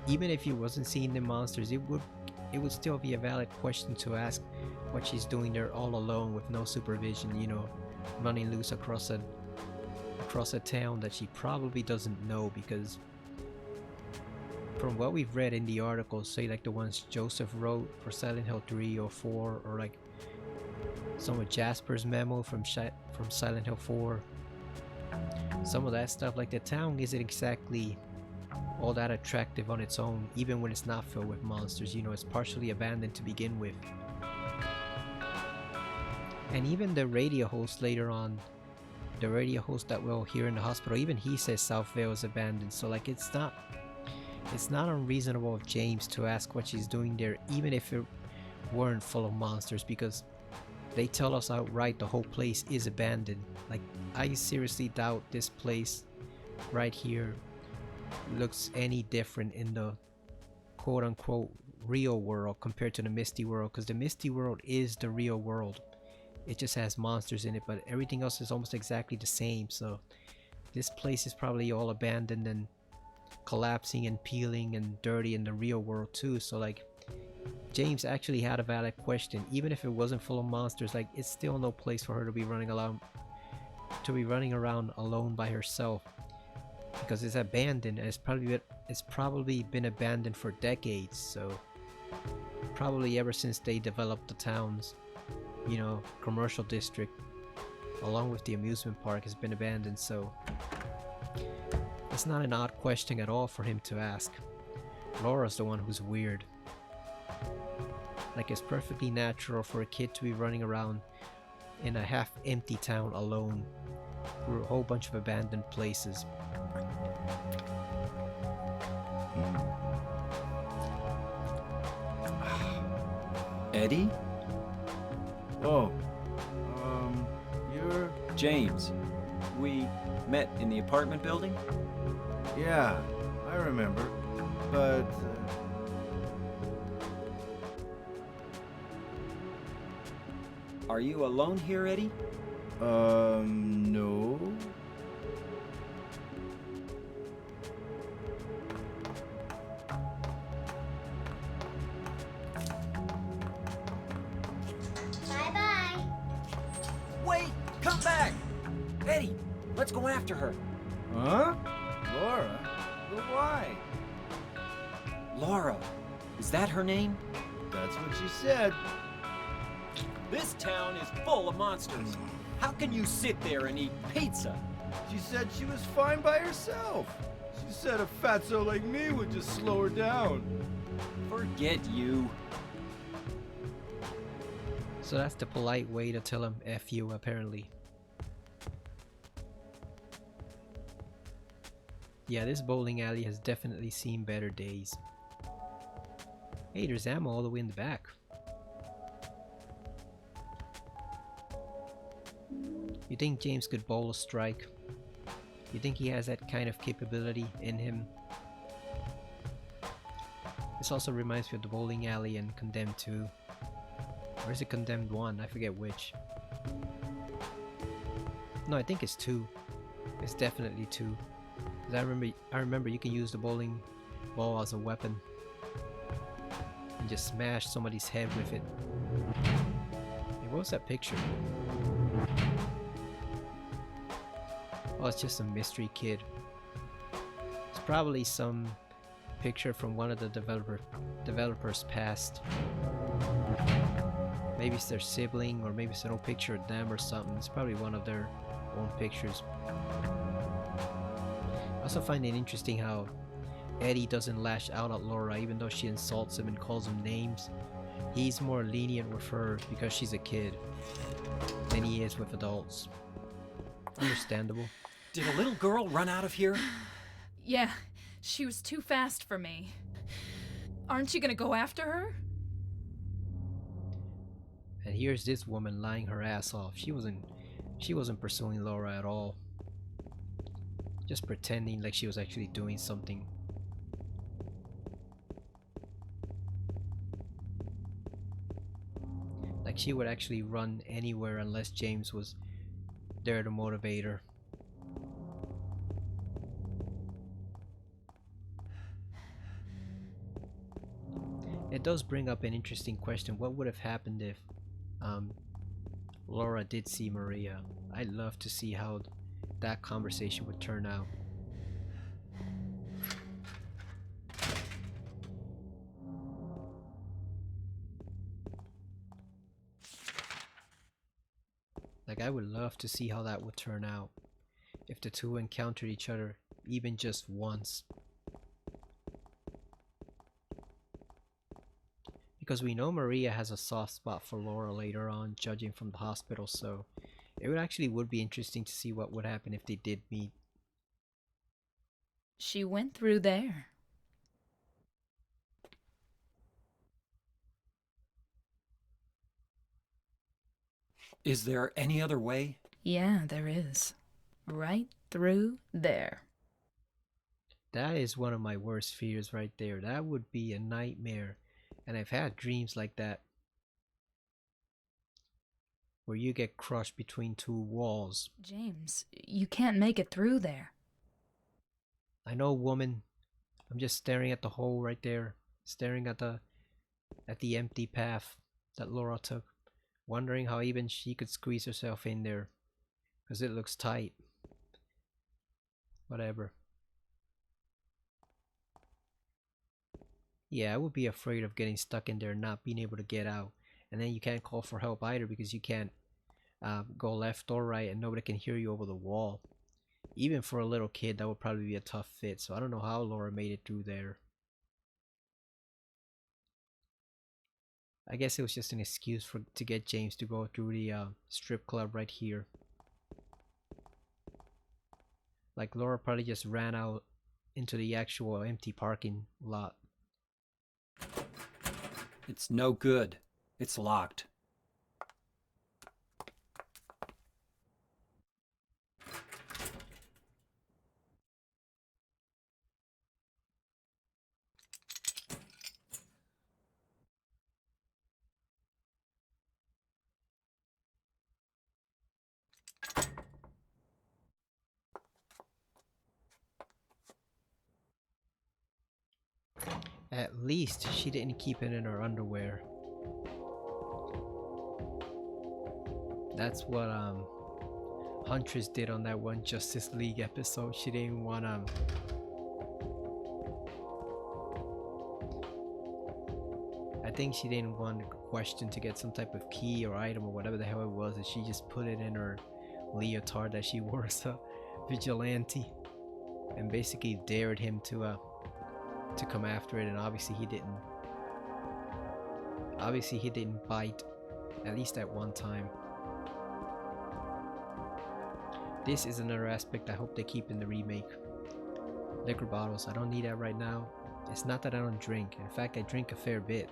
even if you wasn't seeing the monsters, it would still be a valid question to ask what she's doing there all alone with no supervision, running loose across a town that she probably doesn't know, because from what we've read in the articles, say like the ones Joseph wrote for Silent Hill 3 or 4, or like some of Jasper's memo from Silent Hill 4, some of that stuff, like, the town isn't exactly all that attractive on its own, even when it's not filled with monsters. It's partially abandoned to begin with. And even the radio host later on, the radio host that we'll hear in the hospital, even he says South Vale is abandoned. So like, it's not unreasonable of James to ask what she's doing there, even if it weren't full of monsters, because they tell us outright the whole place is abandoned. Like, I seriously doubt this place right here looks any different in the quote-unquote real world compared to the Misty world, because the Misty world is the real world. It just has monsters in it, but everything else is almost exactly the same. So this place is probably all abandoned and collapsing and peeling and dirty in the real world too. So like, James actually had a valid question. Even if it wasn't full of monsters, like, it's still no place for her to be running around alone by herself, because it's abandoned, and it's probably been abandoned for decades. So probably ever since they developed the town's commercial district, along with the amusement park, has been abandoned. So it's not an odd question at all for him to ask. Laura's the one who's weird. Like, it's perfectly natural for a kid to be running around in a half-empty town alone through a whole bunch of abandoned places. Eddie? Oh, you're... James. We met in the apartment building? Yeah, I remember, but... Are you alone here, Eddie? No. Bye-bye. Wait! Come back! Eddie, let's go after her. Huh? Laura? But why? Laura. Is that her name? That's what she said. This town is full of monsters. How can you sit there and eat pizza? She said she was fine by herself. She said a fatso like me would just slow her down. Forget you. So that's the polite way to tell him F you, apparently. Yeah, this bowling alley has definitely seen better days. Hey, there's ammo all the way in the back. You think James could bowl a strike? You think he has that kind of capability in him? This also reminds me of the bowling alley in Condemned 2. Or is it Condemned 1? I forget which. No, I think it's 2. It's definitely 2. 'Cause I remember you can use the bowling ball as a weapon. And just smash somebody's head with it. Hey, what was that picture? Oh, it's just a mystery kid. It's probably some picture from one of the developers past. Maybe it's their sibling, or maybe it's an old picture of them or something. It's probably one of their own pictures. I also find it interesting how Eddie doesn't lash out at Laura even though she insults him and calls him names. He's more lenient with her because she's a kid than he is with adults. Understandable. Did a little girl run out of here? Yeah, she was too fast for me. Aren't you gonna go after her? And here's this woman lying her ass off. She wasn't pursuing Laura at all. Just pretending like she was actually doing something. Like she would actually run anywhere unless James was there to motivate her. It does bring up an interesting question. What would have happened if Laura did see Maria? I'd love to see how that conversation would turn out. Like, I would love to see how that would turn out if the two encountered each other even just once. Because we know Maria has a soft spot for Laura later on, judging from the hospital, so it would be interesting to see what would happen if they did meet. She went through there. Is there any other way? Yeah, there is. Right through there. That is one of my worst fears right there. That would be a nightmare. And I've had dreams like that, where you get crushed between two walls. James, you can't make it through there. I know, woman. I'm just staring at the hole right there, staring at the empty path that Laura took, wondering how even she could squeeze herself in there, because it looks tight. Whatever. Yeah, I would be afraid of getting stuck in there and not being able to get out. And then you can't call for help either because you can't go left or right and nobody can hear you over the wall. Even for a little kid, that would probably be a tough fit. So I don't know how Laura made it through there. I guess it was just an excuse to get James to go through the strip club right here. Like Laura probably just ran out into the actual empty parking lot. It's no good. It's locked. At least she didn't keep it in her underwear. That's what Huntress did on that one Justice League episode. She didn't want think she didn't want the question to get some type of key or item or whatever the hell it was, and she just put it in her leotard that she wore as a vigilante, and basically dared him to come after it. And obviously he didn't. Obviously he didn't bite, at least at one time. This is another aspect I hope they keep in the remake. Liquor bottles, I don't need that right now. It's not that I don't drink. In fact, I drink a fair bit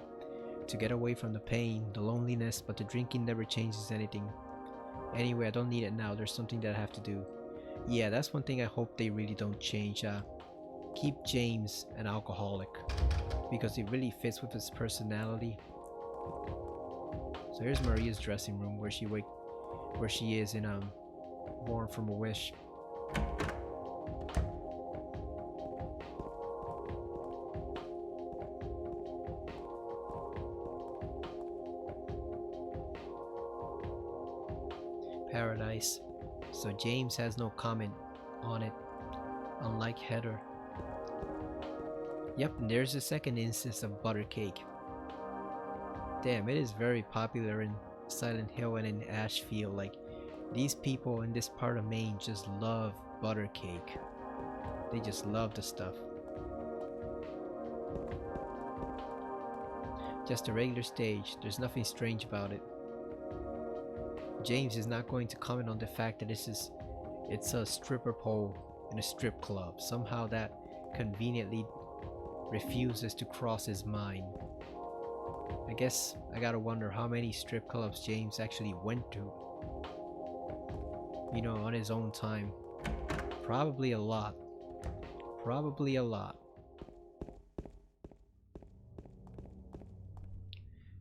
to get away from the pain, the loneliness, but the drinking never changes anything. Anyway, I don't need it now. There's something that I have to do. Yeah, that's one thing I hope they really don't change. Keep James an alcoholic, because it really fits with his personality. So here's Maria's dressing room, where she is in Born from a Wish. Paradise. So James has no comment on it, unlike Heather. Yep, and there's a second instance of butter cake. Damn, it is very popular in Silent Hill and in Ashfield. Like, these people in this part of Maine just love butter cake. They just love the stuff. Just a regular stage. There's nothing strange about it. James is not going to comment on the fact that it's a stripper pole in a strip club. Somehow that conveniently refuses to cross his mind. I guess I gotta wonder how many strip clubs James actually went to. You know, on his own time. Probably a lot. Probably a lot.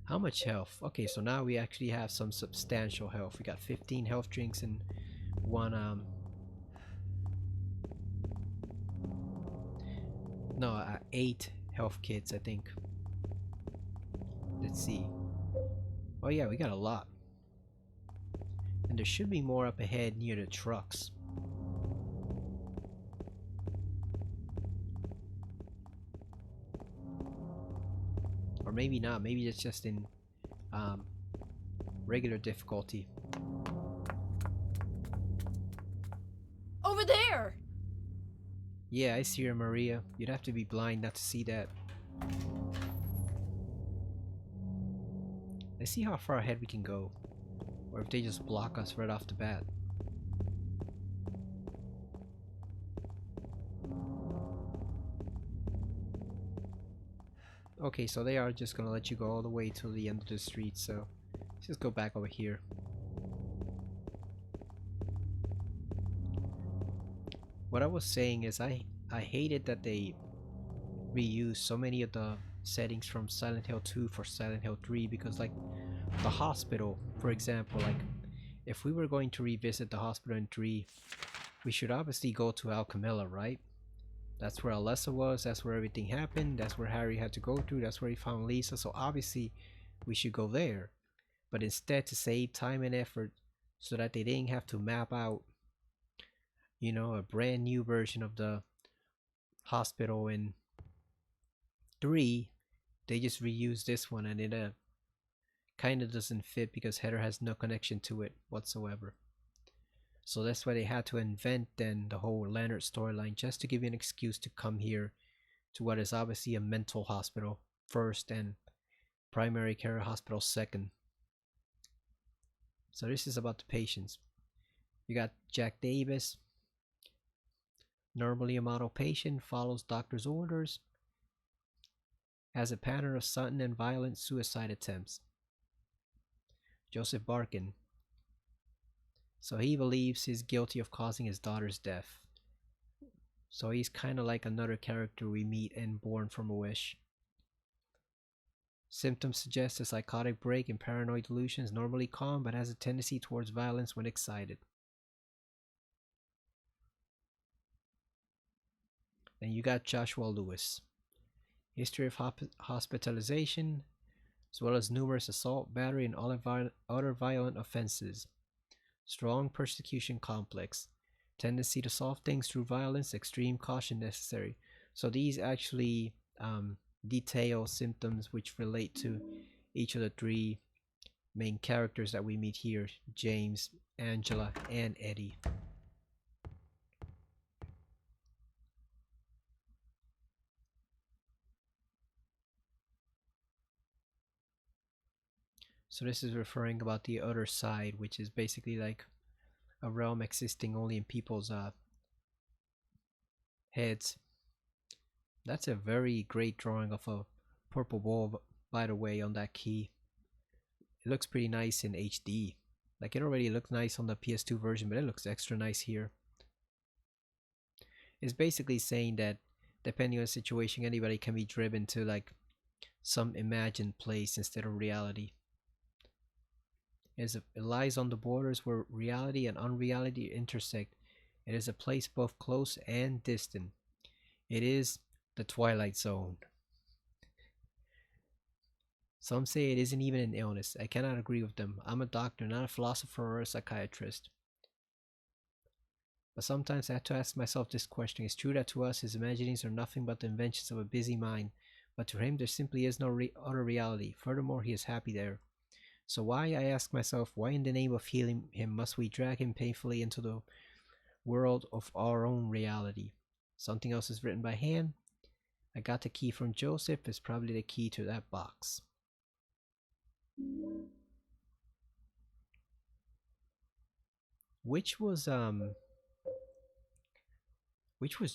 How much health? Okay, so now we actually have some substantial health. We got 15 health drinks and one 8 health kits, I think. Let's see. Oh yeah, we got a lot. And there should be more up ahead near the trucks. Or maybe not, maybe it's just in regular difficulty. Over there! Yeah, I see her, Maria. You'd have to be blind not to see that. Let's see how far ahead we can go. Or if they just block us right off the bat. Okay, so they are just gonna let you go all the way to the end of the street, so let's just go back over here. What I was saying is I hated that they reused so many of the settings from Silent Hill 2 for Silent Hill 3, because like the hospital, for example, like if we were going to revisit the hospital in 3, we should obviously go to Alchemilla, right? That's where Alessa was, that's where everything happened, that's where Harry had to go to, that's where he found Lisa, so obviously we should go there. But instead, to save time and effort so that they didn't have to map out, you know, a brand new version of the hospital in 3, they just reused this one, and it kind of doesn't fit because Heather has no connection to it whatsoever. So that's why they had to invent then the whole Leonard storyline, just to give you an excuse to come here to what is obviously a mental hospital first and primary care hospital second. So this is about the patients. You got Jack Davis, normally a model patient, follows doctor's orders, has a pattern of sudden and violent suicide attempts. Joseph Barkin. So he believes he's guilty of causing his daughter's death. So he's kind of like another character we meet in Born from a Wish. Symptoms suggest a psychotic break in paranoid delusions, normally calm but has a tendency towards violence when excited. Then you got Joshua Lewis. History of hospitalization, as well as numerous assault, battery, and other violent offenses. Strong persecution complex. Tendency to solve things through violence, extreme caution necessary. So these actually detail symptoms which relate to each of the three main characters that we meet here: James, Angela, and Eddie. So this is referring about the other side, which is basically like a realm existing only in people's heads. That's a very great drawing of a purple ball, by the way, on that key. It looks pretty nice in HD. Like, it already looked nice on the PS2 version, but it looks extra nice here. It's basically saying that depending on the situation, anybody can be driven to like some imagined place instead of reality. It lies on the borders where reality and unreality intersect. It is a place both close and distant. It is the Twilight Zone. Some say it isn't even an illness. I cannot agree with them. I'm a doctor, not a philosopher or a psychiatrist. But sometimes I have to ask myself this question. It's true that to us his imaginings are nothing but the inventions of a busy mind, but to him there simply is no other reality. Furthermore, he is happy there. So why, I ask myself, why in the name of healing him must we drag him painfully into the world of our own reality? Something else is written by hand. I got the key from Joseph. It's probably the key to that box. Which was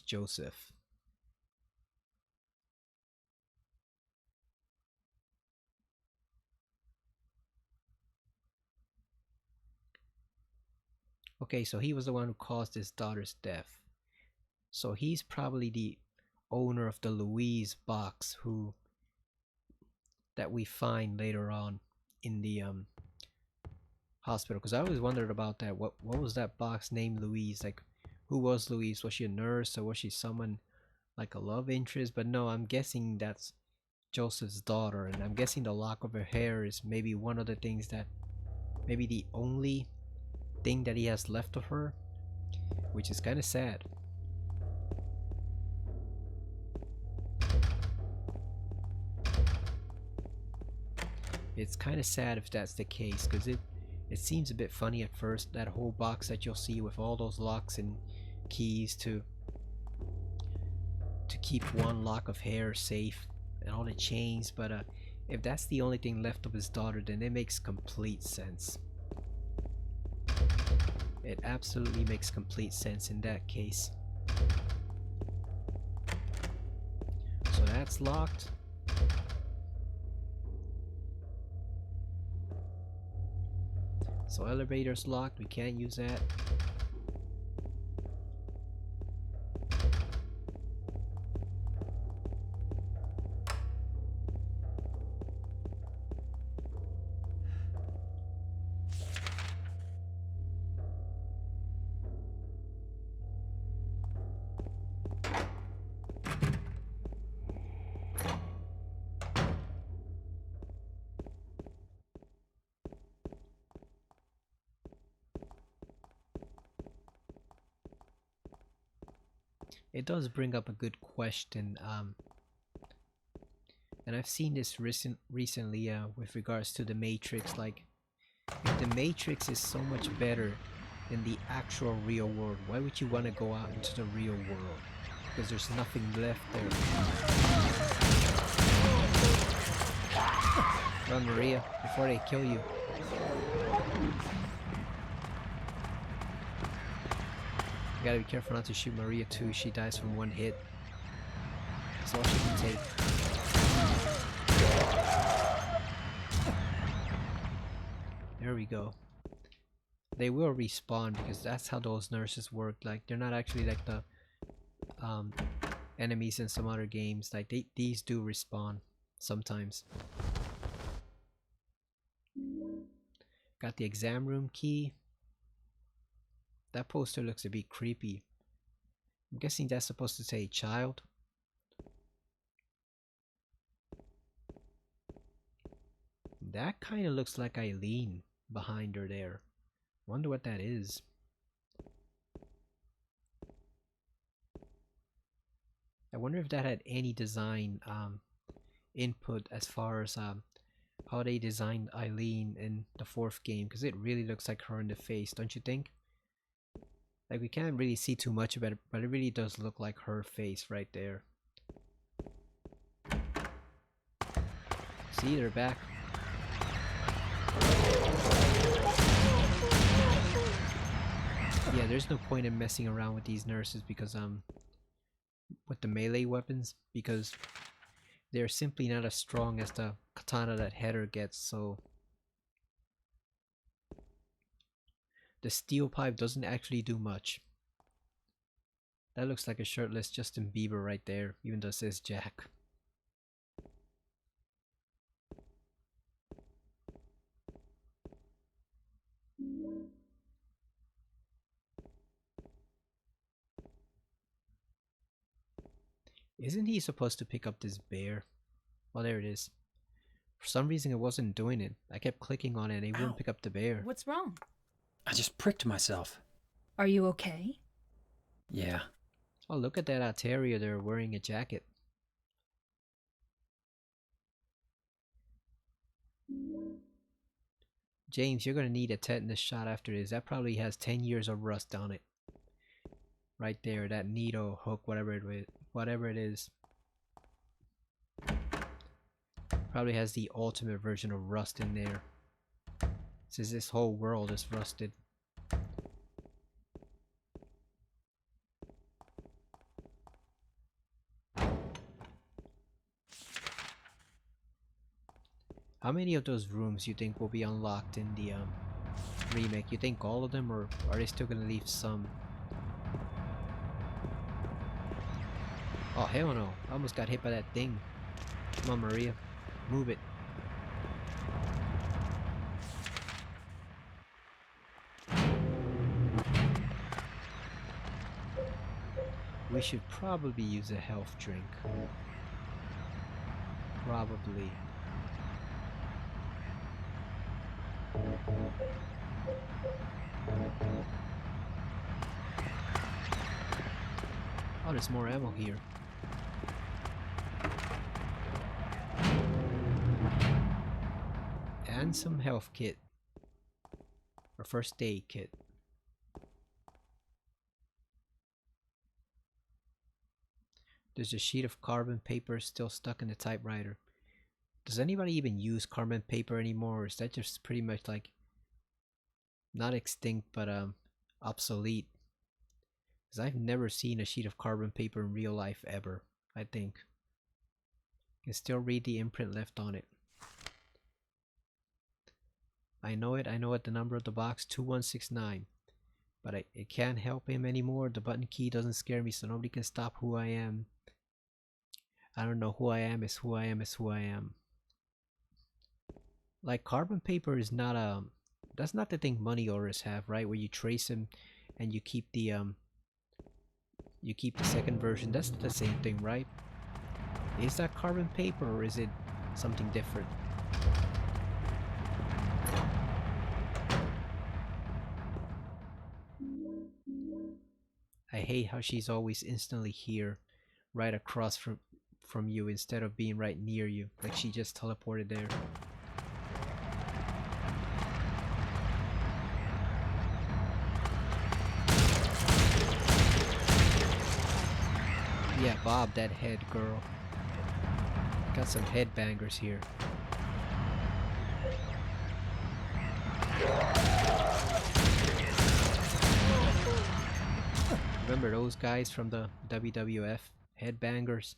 Joseph? Okay, so he was the one who caused his daughter's death. So he's probably the owner of the Louise box that we find later on in the hospital. Because I always wondered about that. What was that box named Louise? Like, who was Louise? Was she a nurse, or was she someone like a love interest? But no, I'm guessing that's Joseph's daughter, and I'm guessing the lock of her hair is maybe one of the things that, maybe the only thing that he has left of her, which is kind of sad. It's kind of sad if that's the case, because it seems a bit funny at first, that whole box that you'll see with all those locks and keys to keep one lock of hair safe and all the chains. But if that's the only thing left of his daughter, then it makes complete sense. It absolutely makes complete sense in that case. So that's locked. So elevator's locked, we can't use that. It does bring up a good question, and I've seen this recently with regards to the Matrix. Like, if the Matrix is so much better than the actual real world, why would you want to go out into the real world? Because there's nothing left there. Run, Maria, before they kill you. You gotta be careful not to shoot Maria too. She dies from one hit. That's all she can take. There we go. They will respawn, because that's how those nurses work. Like, they're not actually like the enemies in some other games. Like, these do respawn sometimes. Got the exam room key. That poster looks a bit creepy. I'm guessing that's supposed to say child. That kind of looks like Eileen behind her there. Wonder what that is. I wonder if that had any design input as far as how they designed Eileen in the fourth game, because it really looks like her in the face, don't you think? Like, we can't really see too much about it, but it really does look like her face right there. See, they're back. Yeah, there's no point in messing around with these nurses because with the melee weapons, because they're simply not as strong as the katana that Heather gets, so the steel pipe doesn't actually do much. That looks like a shirtless Justin Bieber right there, even though it says Jack. Isn't he supposed to pick up this bear? Oh, there it is. For some reason it wasn't doing it. I kept clicking on it and it wouldn't pick up the bear. What's wrong? I just pricked myself. Are you okay? Yeah. Oh, look at that terrier there wearing a jacket. James, you're gonna need a tetanus shot after this. That probably has 10 years of rust on it. Right there, that needle, hook, whatever it is. Probably has the ultimate version of rust in there. Since this whole world is rusted. How many of those rooms you think will be unlocked in the remake? You think all of them, or are they still gonna leave some? Oh hell no, I almost got hit by that thing. Come on Maria, move it. We should probably use a health drink. Probably. Oh, there's more ammo here. And some health kit. Or first aid kit. There's a sheet of carbon paper still stuck in the typewriter. Does anybody even use carbon paper anymore, or is that just pretty much like not extinct but obsolete? Because I've never seen a sheet of carbon paper in real life ever, I think. You can still read the imprint left on it. I know it, the number of the box, 2169. But it can't help him anymore. The button key doesn't scare me, so nobody can stop who I am. I don't know, who I am is who I am is who I am. Like, carbon paper is not that's not the thing money orders have, right? Where you trace them and you keep the second version. That's the same thing, right? Is that carbon paper or is it something different? I hate how she's always instantly here, right across from you instead of being right near you, like she just teleported there. Yeah, bob that head, girl. Got some headbangers here. Remember those guys from the WWF? Headbangers.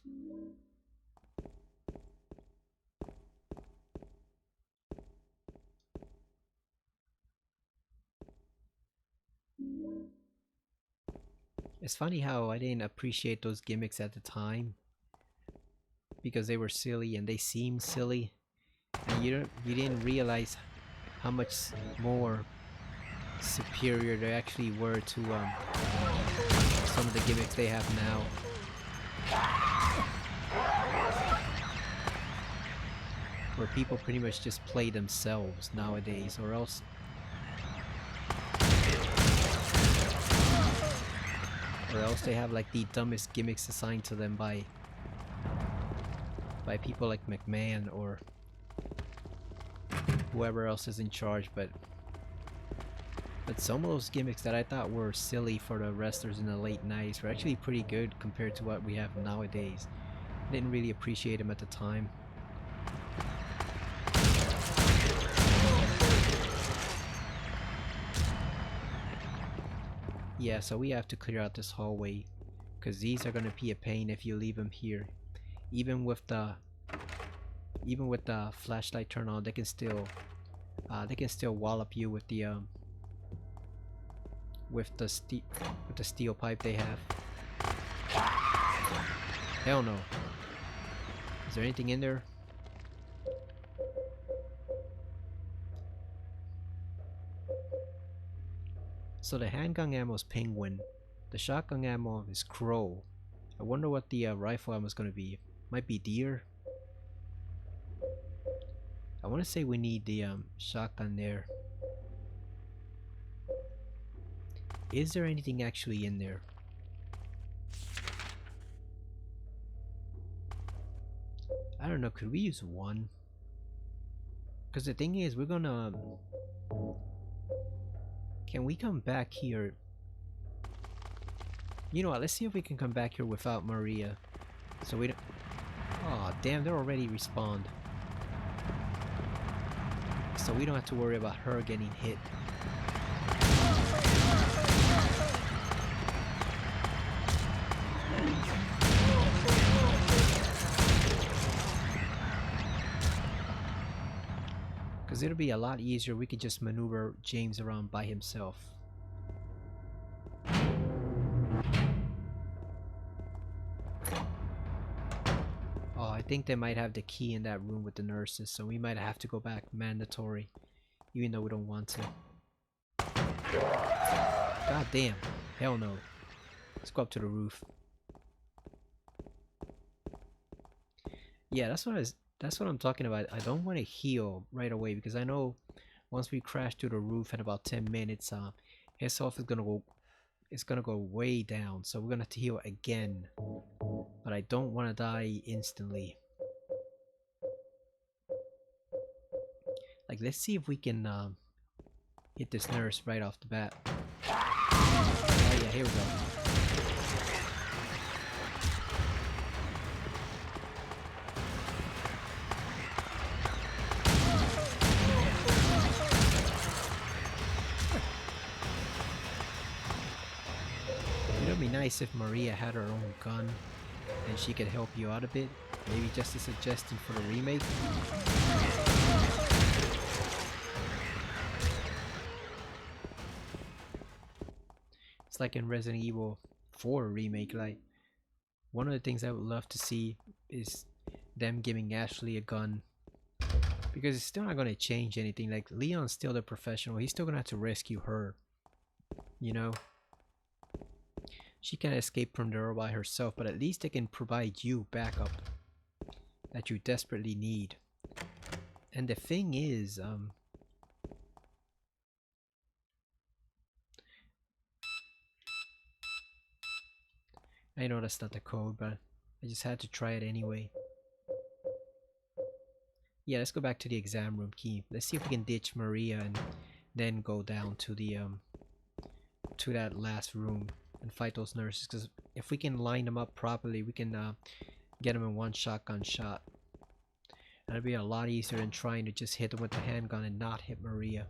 It's funny how I didn't appreciate those gimmicks at the time, because they were silly and they seemed silly, and you didn't realize how much more superior they actually were to some of the gimmicks they have now. Where people pretty much just play themselves nowadays, or else they have like the dumbest gimmicks assigned to them by by people like McMahon or whoever else is in charge, but some of those gimmicks that I thought were silly for the wrestlers in the late 90s were actually pretty good compared to what we have nowadays. I didn't really appreciate them at the time. Yeah, so we have to clear out this hallway because these are gonna be a pain if you leave them here. Even with the flashlight turned on, they can still wallop you with the steel pipe they have. Hell no. Is there anything in there? So the handgun ammo is penguin. The shotgun ammo is crow. I wonder what the rifle ammo is gonna be. Might be deer. I want to say we need the shotgun there. Is there anything actually in there? I don't know, could we use one? Because the thing is, we're gonna... Can we come back here? You know what, let's see if we can come back here without Maria. So we don't... Aw, damn, they're already respawned. So we don't have to worry about her getting hit. Because it'll be a lot easier, we could just maneuver James around by himself. Oh, I think they might have the key in that room with the nurses, so we might have to go back mandatory, even though we don't want to. God damn. Hell no. Let's go up to the roof. Yeah, that's what I'm talking about. I don't want to heal right away because I know once we crash to the roof in about 10 minutes, his health is gonna go way down. So we're gonna have to heal again. But I don't want to die instantly. Like, let's see if we can hit this nurse right off the bat. Oh yeah, here we go. It'd be nice if Maria had her own gun and she could help you out a bit. Maybe just a suggestion for the remake. It's like in Resident Evil 4 remake, like one of the things I would love to see is them giving Ashley a gun. Because it's still not going to change anything. Like, Leon's still the professional. He's still going to have to rescue her. You know? She can escape from there by herself, but at least they can provide you backup that you desperately need. And the thing is, I know that's not the code, but I just had to try it anyway. Yeah, let's go back to the exam room key. Let's see if we can ditch Maria and then go down to the to that last room and fight those nurses. Because if we can line them up properly, we can get them in one shotgun shot. And it'll be a lot easier than trying to just hit them with the handgun and not hit Maria.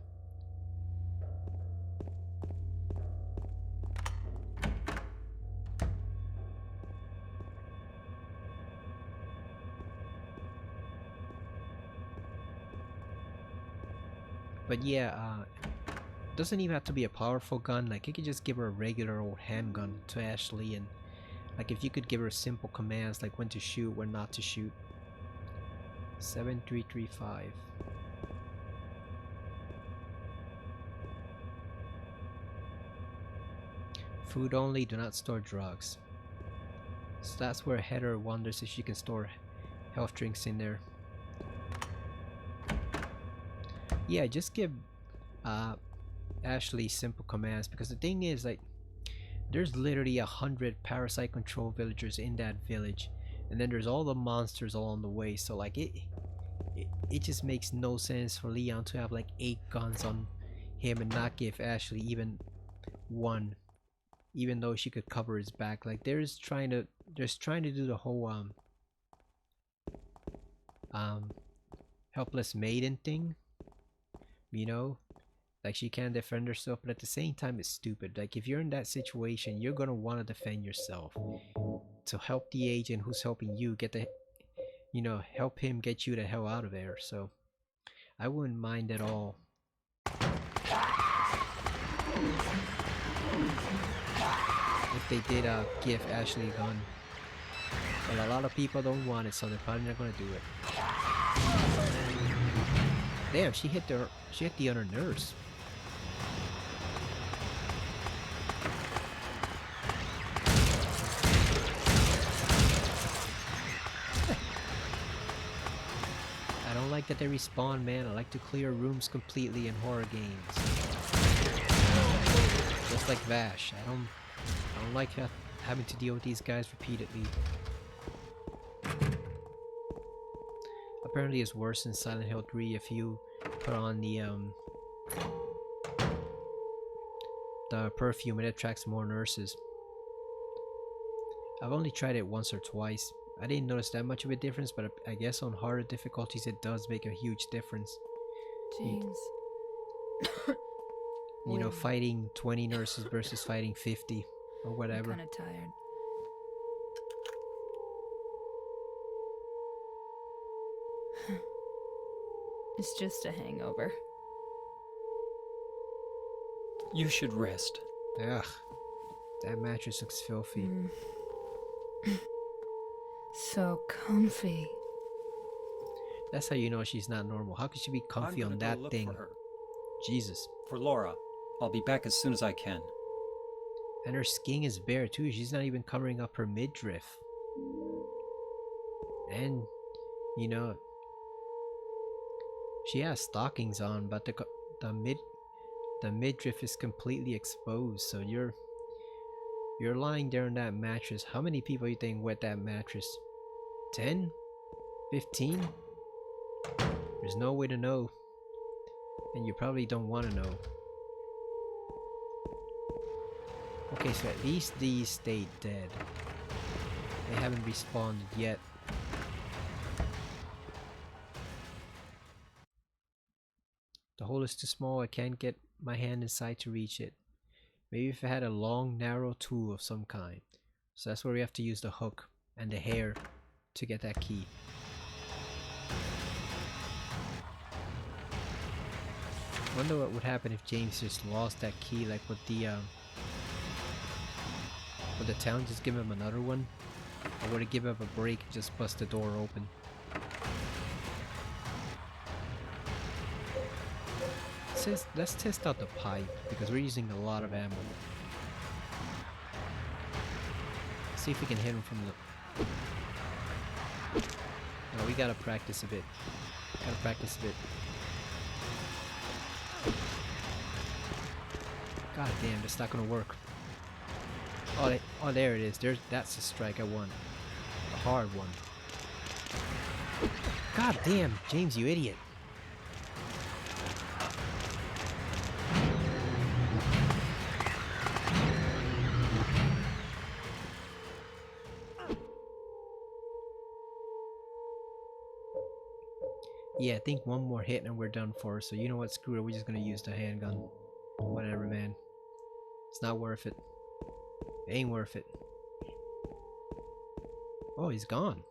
But yeah, doesn't even have to be a powerful gun. Like, you could just give her a regular old handgun to Ashley, and like if you could give her simple commands like when to shoot, when not to shoot. 7335. Food only, do not store drugs. So that's where Heather wonders if she can store health drinks in there. Yeah, just give Ashley simple commands, because the thing is, like, there's literally 100 parasite control villagers in that village, and then there's all the monsters along the way. So like it just makes no sense for Leon to have like 8 guns on him and not give Ashley even one, even though she could cover his back. Like there's trying to do the whole um helpless maiden thing, you know, like she can defend herself, but at the same time it's stupid. Like if you're in that situation, you're gonna want to defend yourself to help the agent who's helping you get the, you know, help him get you the hell out of there. So I wouldn't mind at all. If they did give Ashley a gun. But a lot of people don't want it, so they're probably not gonna do it. Damn, she hit the other nurse. I don't like that they respawn, man. I like to clear rooms completely in horror games. Just like Vash. I don't like having to deal with these guys repeatedly. Apparently it's worse in Silent Hill 3 if you put on the perfume. It attracts more nurses. I've only tried it once or twice. I didn't notice that much of a difference, but I guess on harder difficulties it does make a huge difference. James. You know, fighting 20 nurses versus fighting 50 or I'm whatever. kind of tired. It's just a hangover. You should rest. Ugh, that mattress looks filthy. So comfy. That's how you know she's not normal. How could she be comfy I'm on gonna that go look thing? for her. Jesus. For Laura. I'll be back as soon as I can. And her skin is bare too. She's not even covering up her midriff. And, you know, she has stockings on, but the midriff is completely exposed. So you're lying there on that mattress. How many people you think wet that mattress? 10? 15? There's no way to know. And you probably don't want to know. Okay, so at least these stayed dead. They haven't respawned yet. The hole is too small. I can't get my hand inside to reach it. Maybe if I had a long, narrow tool of some kind. So that's where we have to use the hook and the hair to get that key. Wonder what would happen if James just lost that key, like would the town just give him another one? Or would it give him a break and just bust the door open? Let's test out the pipe, because we're using a lot of ammo. See if we can hit him from the... No, we gotta practice a bit. Gotta practice a bit. God damn, that's not gonna work. Oh, there it is. That's the strike I won. A hard one. God damn, James, you idiot. Yeah, I think one more hit and we're done for. So you know what, screw it. We're just gonna use the handgun. Whatever, man. It's not worth it. It ain't worth it. Oh, he's gone.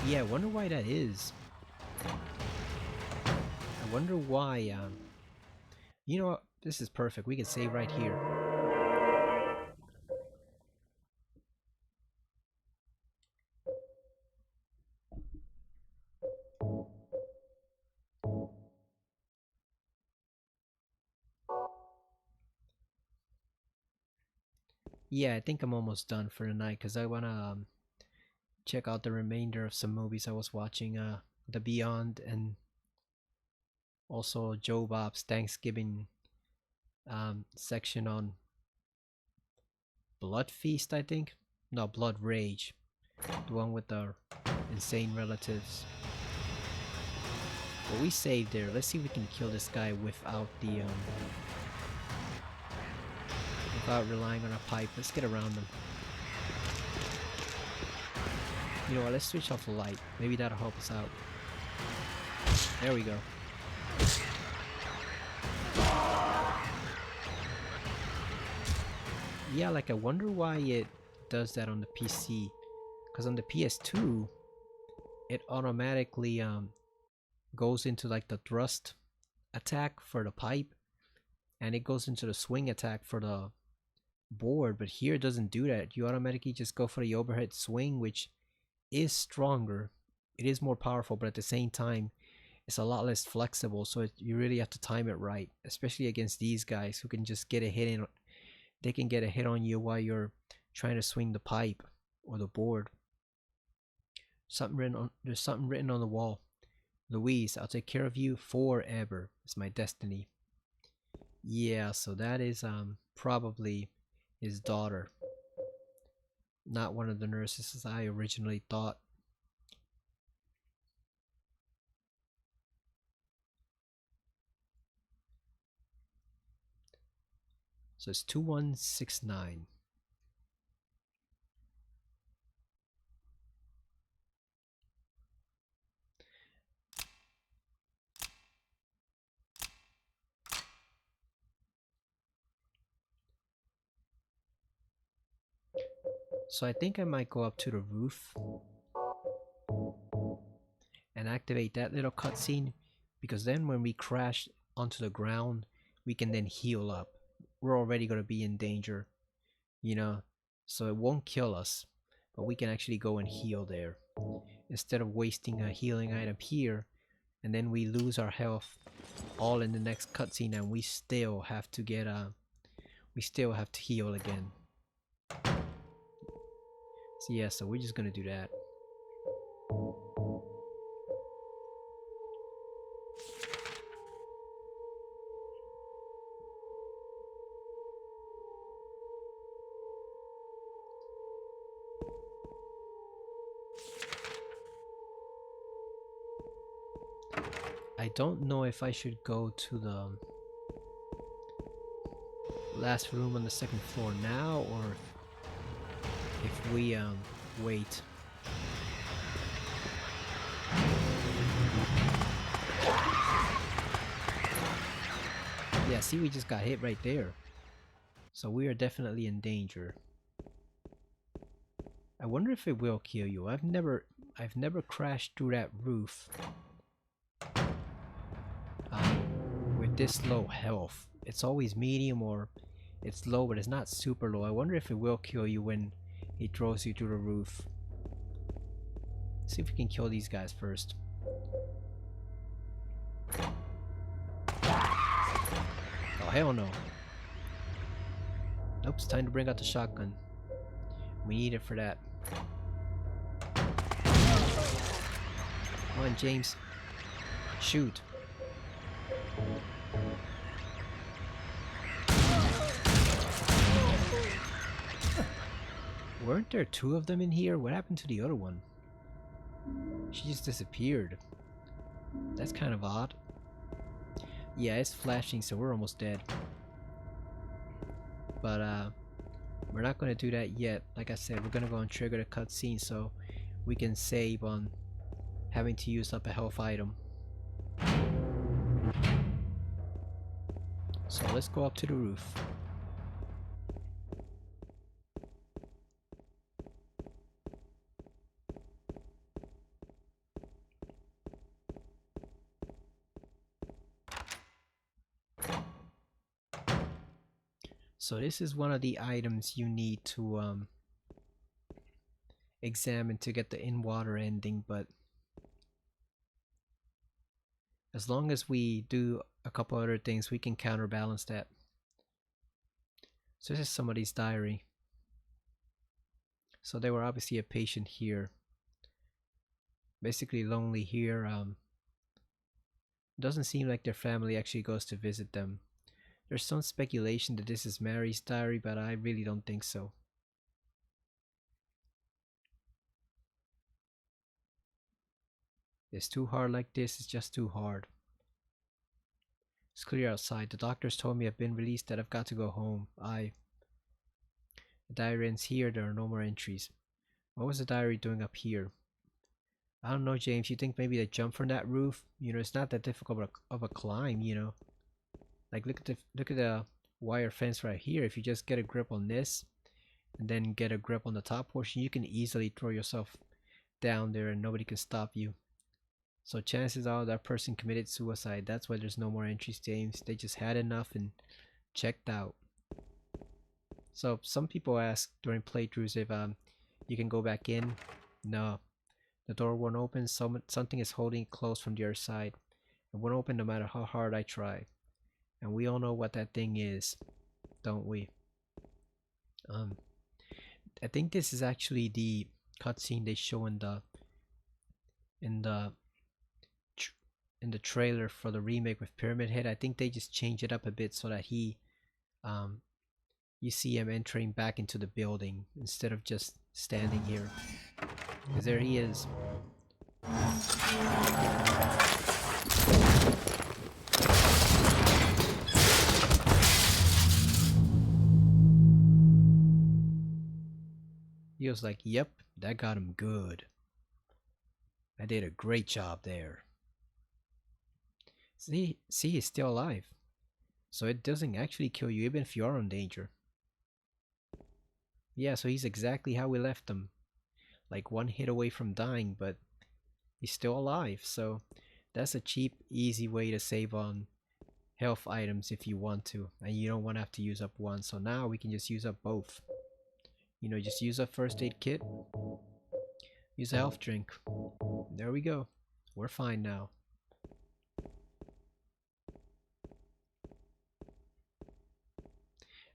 Yeah, I wonder why that is. I wonder why, you know what? This is perfect. We can save right here. Yeah, I think I'm almost done for the night because I want to check out the remainder of some movies I was watching. The Beyond and also Joe Bob's Thanksgiving section on Blood Feast, I think. No, Blood Rage. The one with the insane relatives. But we saved there. Let's see if we can kill this guy without the without relying on a pipe. Let's get around him. You know what, let's switch off the light. Maybe that'll help us out. There we go. Yeah, like I wonder why it does that on the PC. Because on the PS2, it automatically goes into like the thrust attack for the pipe. And it goes into the swing attack for the board. But here it doesn't do that. You automatically just go for the overhead swing, which is stronger. It is more powerful, but at the same time, it's a lot less flexible. So you really have to time it right, especially against these guys who can just get a hit in. They can get a hit on you while you're trying to swing the pipe or the board. There's something written on the wall. Louise, I'll take care of you forever. It's my destiny. Yeah, so that is probably his daughter. Not one of the nurses as I originally thought. So it's 2169. So I think I might go up to the roof and activate that little cutscene, because then when we crash onto the ground, we can then heal up. We're already going to be in danger, you know, so it won't kill us, but we can actually go and heal there instead of wasting a healing item here, and then we lose our health all in the next cutscene, and we still have to get we still have to heal again. So yeah, so we're just gonna do that. I don't know if I should go to the last room on the second floor now, or if we wait. Yeah, see, we just got hit right there. So we are definitely in danger. I wonder if it will kill you. I've never crashed through that roof with this low health. It's always medium or it's low, but it's not super low. I wonder if it will kill you when it throws you through the roof. Let's see if we can kill these guys first. Oh, hell no. Nope, it's time to bring out the shotgun. We need it for that. Come on, James. Shoot. Weren't there two of them in here? What happened to the other one? She just disappeared. That's kind of odd. Yeah, it's flashing, so we're almost dead. But we're not gonna do that yet. Like I said, we're gonna go and trigger the cutscene so we can save on having to use up a health item. So let's go up to the roof. So this is one of the items you need to examine to get the in-water ending, but as long as we do a couple other things, we can counterbalance that. So this is somebody's diary. So they were obviously a patient here. Basically lonely here. Doesn't seem like their family actually goes to visit them. There's some speculation that this is Mary's diary, but I really don't think so. It's too hard like this, it's just too hard. It's clear outside. The doctors told me I've been released, that I've got to go home. The diary ends here, there are no more entries. What was the diary doing up here? I don't know, James. You think maybe they jumped from that roof? You know, it's not that difficult of a climb, you know. Like look at the wire fence right here. If you just get a grip on this and then get a grip on the top portion, you can easily throw yourself down there and nobody can stop you. So chances are that person committed suicide. That's why there's no more entries, James. They just had enough and checked out. So some people ask during playthroughs if you can go back in. No, the door won't open. Something is holding it closed from the other side. It won't open no matter how hard I try. And we all know what that thing is, don't we? I think this is actually the cutscene they show in the trailer for the remake with Pyramid Head. I think they just changed it up a bit so that you see him entering back into the building instead of just standing here. Because there he is. He was like, yep, that got him good. I did a great job there. See, he's still alive. So it doesn't actually kill you even if you are in danger. Yeah, so he's exactly how we left him. Like one hit away from dying, but he's still alive. So that's a cheap, easy way to save on health items if you want to. And you don't want to have to use up one. So now we can just use up both. You know, just use a first aid kit. Use a health drink. There we go. We're fine now.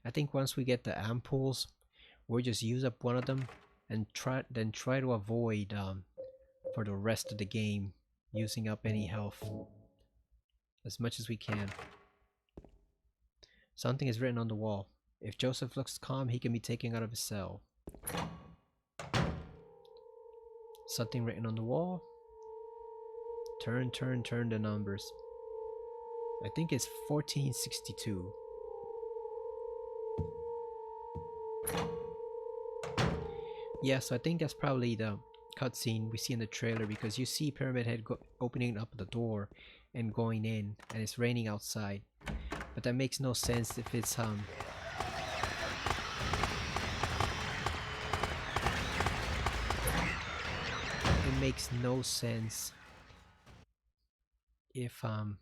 I think once we get the ampoules, we'll just use up one of them and try to avoid for the rest of the game using up any health as much as we can. Something is written on the wall. If Joseph looks calm, he can be taken out of his cell. Something written on the wall. Turn the numbers. I think it's 1462. Yeah, so I think that's probably the cutscene we see in the trailer, because you see Pyramid Head opening up the door and going in, and it's raining outside. But that makes no sense if it's it makes no sense if it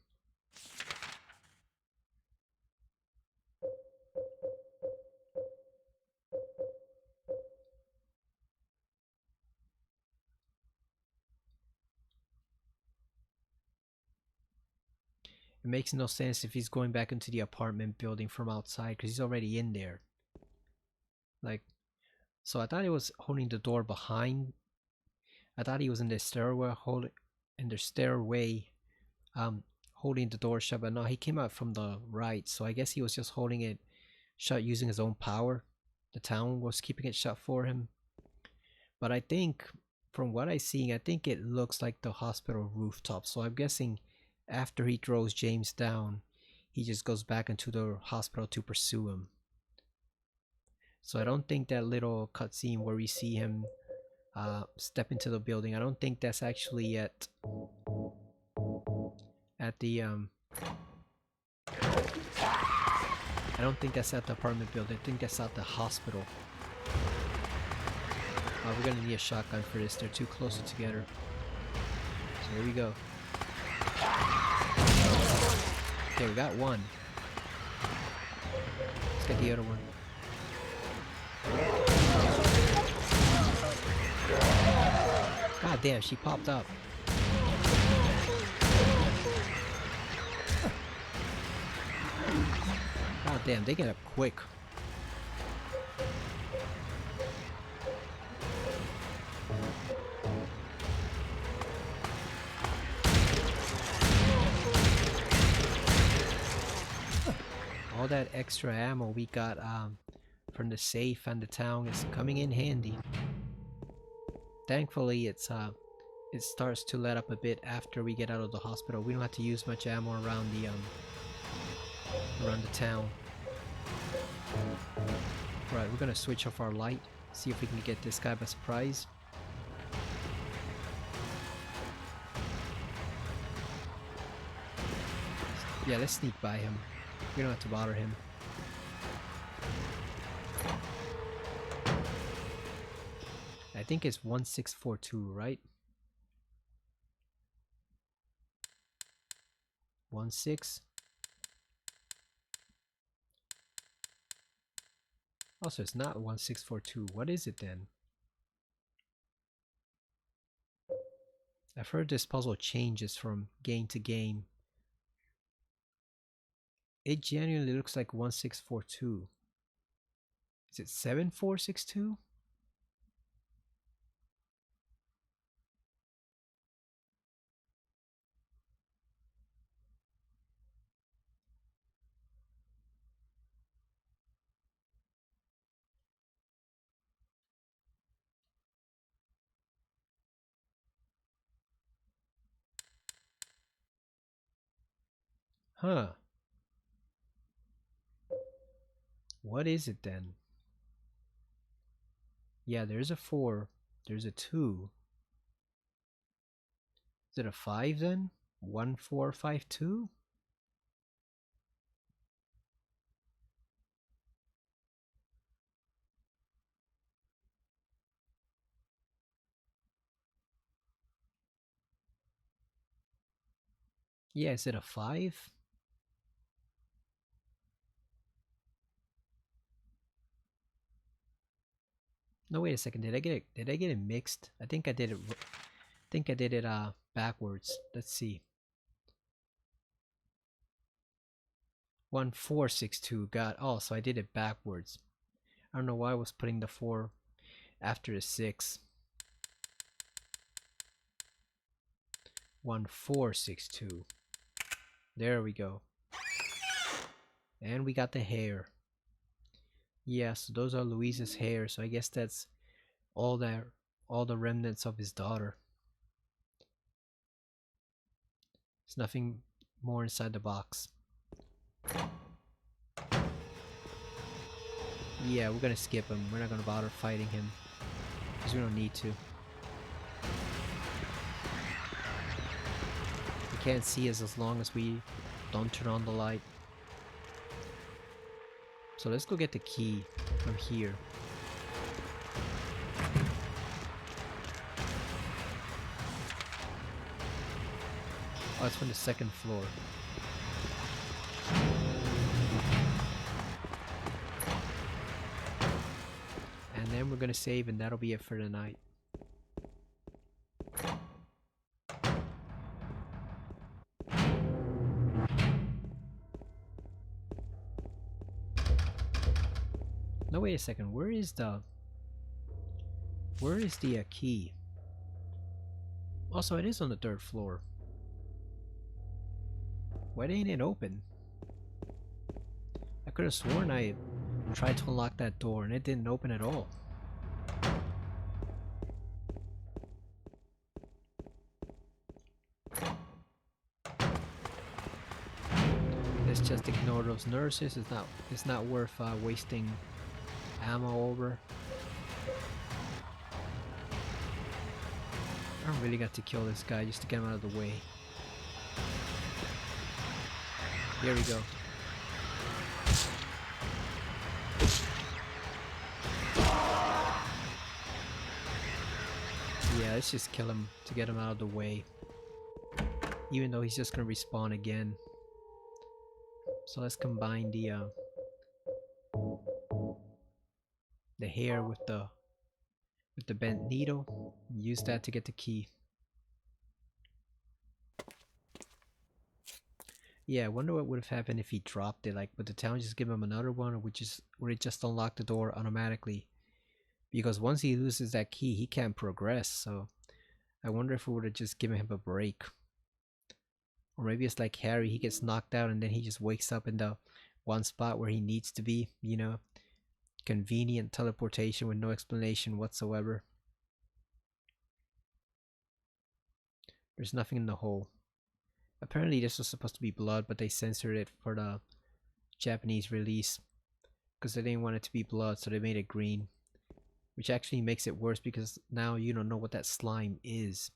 makes no sense if he's going back into the apartment building from outside, because he's already in there. Like, so I thought he was holding the door behind. I thought he was in the stairway holding the door shut, but no, he came out from the right. So I guess he was just holding it shut using his own power. The town was keeping it shut for him. But I think, from what I see, I think it looks like the hospital rooftop. So I'm guessing after he throws James down, he just goes back into the hospital to pursue him. So I don't think that little cutscene where we see him step into the building, I don't think that's actually at the I don't think that's at the apartment building. I think that's at the hospital. We're gonna need a shotgun for this. They're too close together. So here we go. Okay, we got one. Let's get the other one. God damn, she popped up. God damn, they get up quick. all that extra ammo we got from the safe and the town is coming in handy. Thankfully, it starts to let up a bit after we get out of the hospital. We don't have to use much ammo around the town. Right, we're gonna switch off our light, see if we can get this guy by surprise. Yeah, let's sneak by him. We don't have to bother him. I think it's 1642, right? 16. Also, it's not 1642. What is it then? I've heard this puzzle changes from game to game. It genuinely looks like 1642. Is it 7462? Huh. What is it then? Yeah, there's a 4. There's a 2. Is it a 5 then? 1452? Yeah, is it a 5? No, wait a second. Did I get it mixed? I think I did it backwards. Let's see. 1462 got. Oh, so I did it backwards. I don't know why I was putting the 4 after the 6. 1462. There we go. And we got the hair. Yeah, so those are Louise's hair, so I guess that's all the remnants of his daughter. There's nothing more inside the box. Yeah, we're gonna skip him. We're not gonna bother fighting him, because we don't need to. He can't see us as long as we don't turn on the light. So let's go get the key from here. Oh, it's from the second floor. And then we're gonna save and that'll be it for the night. No, wait a second. Where is the key? Also, it is on the 3rd floor. Why ain't it open? I could have sworn I tried to unlock that door and it didn't open at all. Let's just ignore those nurses. It's not worth wasting ammo over. I really got to kill this guy just to get him out of the way. Here we go. Yeah, let's just kill him to get him out of the way. Even though he's just gonna respawn again. So let's combine the hair with the bent needle. Use that to get the key. Yeah, I wonder what would have happened if he dropped it. Like, would the town just give him another one, or would it just unlock the door automatically? Because once he loses that key, he can't progress. So I wonder if it would have just given him a break. Or maybe it's like Harry, he gets knocked out and then he just wakes up in the one spot where he needs to be, you know, convenient teleportation with no explanation whatsoever. There's nothing in the hole. Apparently this was supposed to be blood, but they censored it for the Japanese release because they didn't want it to be blood, so they made it green, which actually makes it worse because now you don't know what that slime is.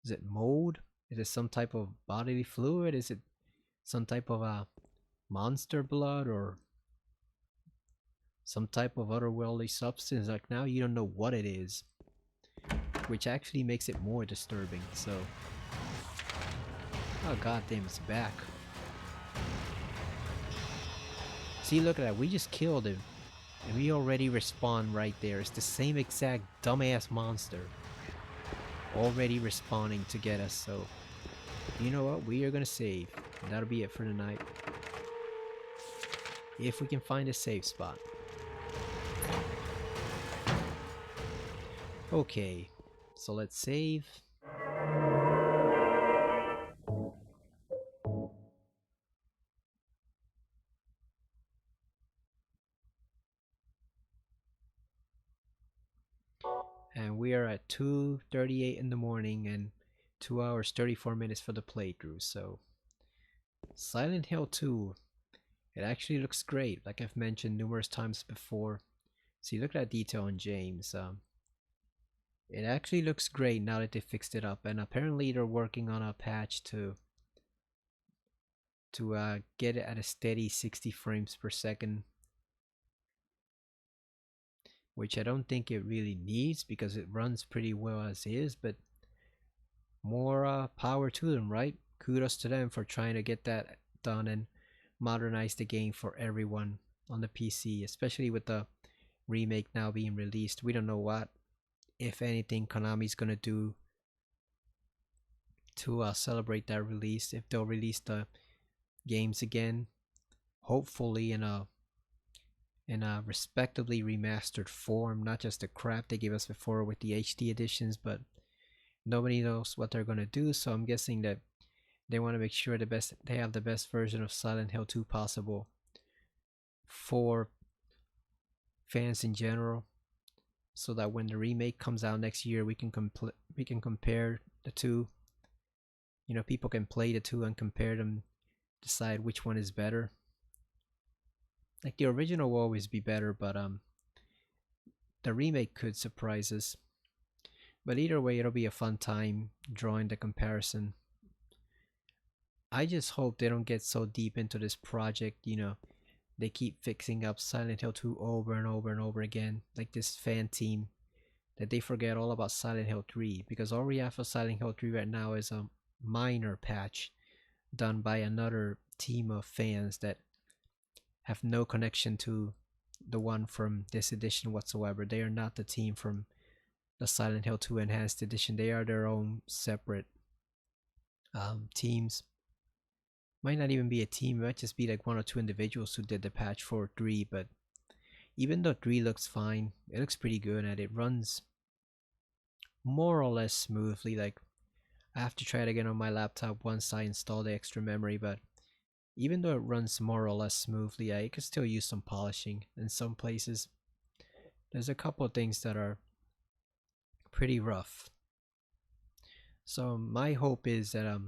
Is it mold? Is it some type of bodily fluid? Is it some type of monster blood or some type of otherworldly substance? Like now you don't know what it is, which actually makes it more disturbing. So, oh goddamn, it's back. See, look at that. We just killed him. And we already respawn right there. It's the same exact dumbass monster. Already respawning to get us, so... You know what? We are gonna save. That'll be it for tonight. If we can find a safe spot. Okay. So let's save. And we are at 2:38 in the morning and 2 hours 34 minutes for the playthrough. So Silent Hill 2, it actually looks great, like I've mentioned numerous times before. See, look at that detail on James. It actually looks great now that they fixed it up, and apparently they're working on a patch to get it at a steady 60 frames per second, which I don't think it really needs because it runs pretty well as is, but more power to them, right? Kudos to them for trying to get that done and modernize the game for everyone on the PC, especially with the remake now being released. We don't know what, if anything, Konami's gonna do to celebrate that release, if they'll release the games again, hopefully in a respectably remastered form, not just the crap they gave us before with the HD editions, but nobody knows what they're gonna do, so I'm guessing that they want to make sure they have the best version of Silent Hill 2 possible for fans in general, so that when the remake comes out next year, we can compare the two. You know, people can play the two and compare them, decide which one is better. Like the original will always be better, but the remake could surprise us. But either way, it'll be a fun time drawing the comparison. I just hope they don't get so deep into this project, you know, they keep fixing up Silent Hill 2 over and over and over again, like this fan team, that they forget all about Silent Hill 3, because all we have for Silent Hill 3 right now is a minor patch done by another team of fans that have no connection to the one from this edition whatsoever. They are not the team from the Silent Hill 2 Enhanced Edition. They are their own separate teams. Might not even be a team, it might just be like one or two individuals who did the patch for 3, but even though 3 looks fine, it looks pretty good and it runs more or less smoothly. Like, I have to try it again on my laptop once I install the extra memory, but even though it runs more or less smoothly, I could still use some polishing in some places. There's a couple of things that are pretty rough. So my hope is that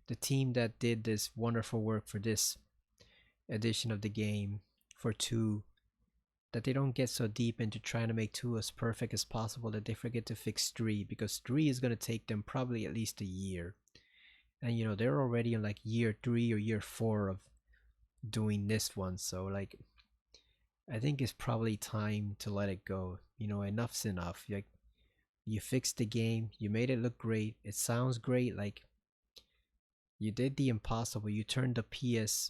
the team that did this wonderful work for this edition of the game for 2, that they don't get so deep into trying to make 2 as perfect as possible that they forget to fix 3, because 3 is going to take them probably at least a year. And you know, they're already in like year 3 or year 4 of doing this one, so like I think it's probably time to let it go. You know, enough's enough. Like, you fixed the game, you made it look great, it sounds great, like you did the impossible. You turned the PC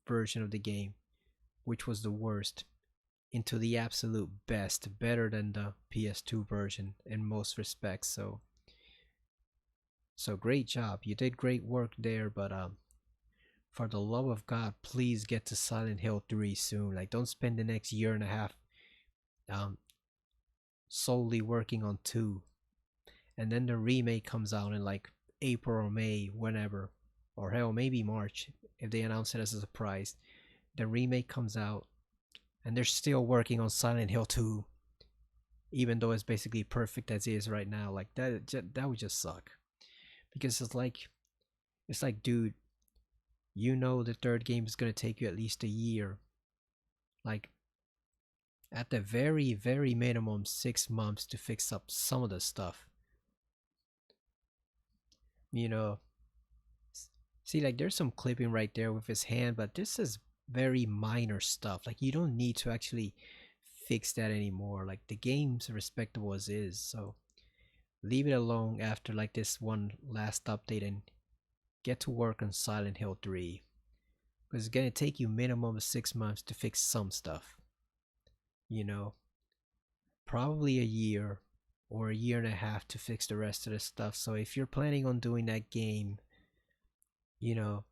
version of the game, which was the worst, into the absolute best, better than the PS2 version in most respects. So great job. You did great work there, but for the love of God, please get to Silent Hill 3 soon. Like, don't spend the next year and a half solely working on 2. And then the remake comes out in like April or May, whenever. or hell, maybe March if they announce it as a surprise. The remake comes out, and they're still working on Silent Hill 2, even though it's basically perfect as is right now. Like that would just suck, because it's like, dude, you know the third game is gonna take you at least a year. Like, at the very, very minimum, 6 months to fix up some of the stuff. You know, see, like, there's some clipping right there with his hand, but this is very minor stuff. Like, you don't need to actually fix that anymore. Like, the game's respectable as is, so leave it alone after like this one last update and get to work on Silent Hill 3. Because it's gonna take you minimum of 6 months to fix some stuff. You know, probably a year or a year and a half to fix the rest of the stuff. So if you're planning on doing that game, you know,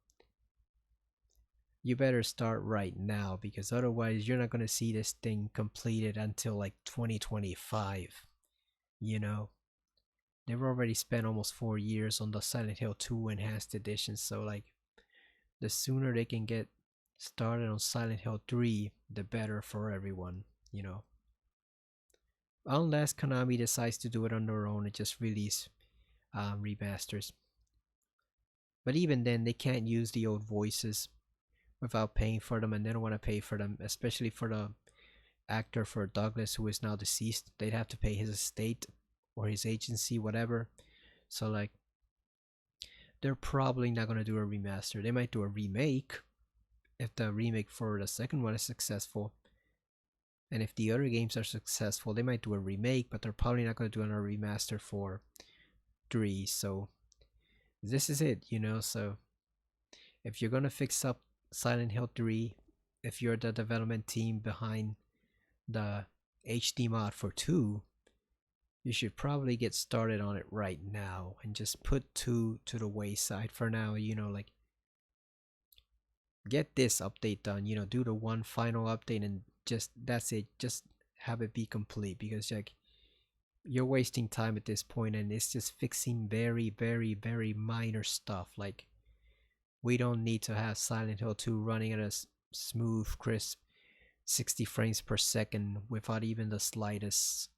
you better start right now, because otherwise you're not going to see this thing completed until like 2025. You know, they've already spent almost 4 years on the Silent Hill 2 Enhanced Edition, so like, the sooner they can get started on Silent Hill 3, the better for everyone, you know. Unless Konami decides to do it on their own and just release remasters. But even then, they can't use the old voices without paying for them, and they don't want to pay for them, especially for the actor for Douglas, who is now deceased. They'd have to pay his estate or his agency, whatever. So like, they're probably not going to do a remaster. They might do a remake if the remake for the second one is successful. And if the other games are successful, they might do a remake, but they're probably not going to do another remaster for 3. So this is it, you know. So if you're going to fix up Silent Hill 3, if you're the development team behind the HD mod for 2, you should probably get started on it right now and just put 2 to the wayside for now. You know, like, get this update done, you know, do the one final update, and just that's it. Just have it be complete, because like, you're wasting time at this point, and it's just fixing very, very, very minor stuff. Like, we don't need to have Silent Hill 2 running at a smooth, crisp 60 frames per second without even the slightest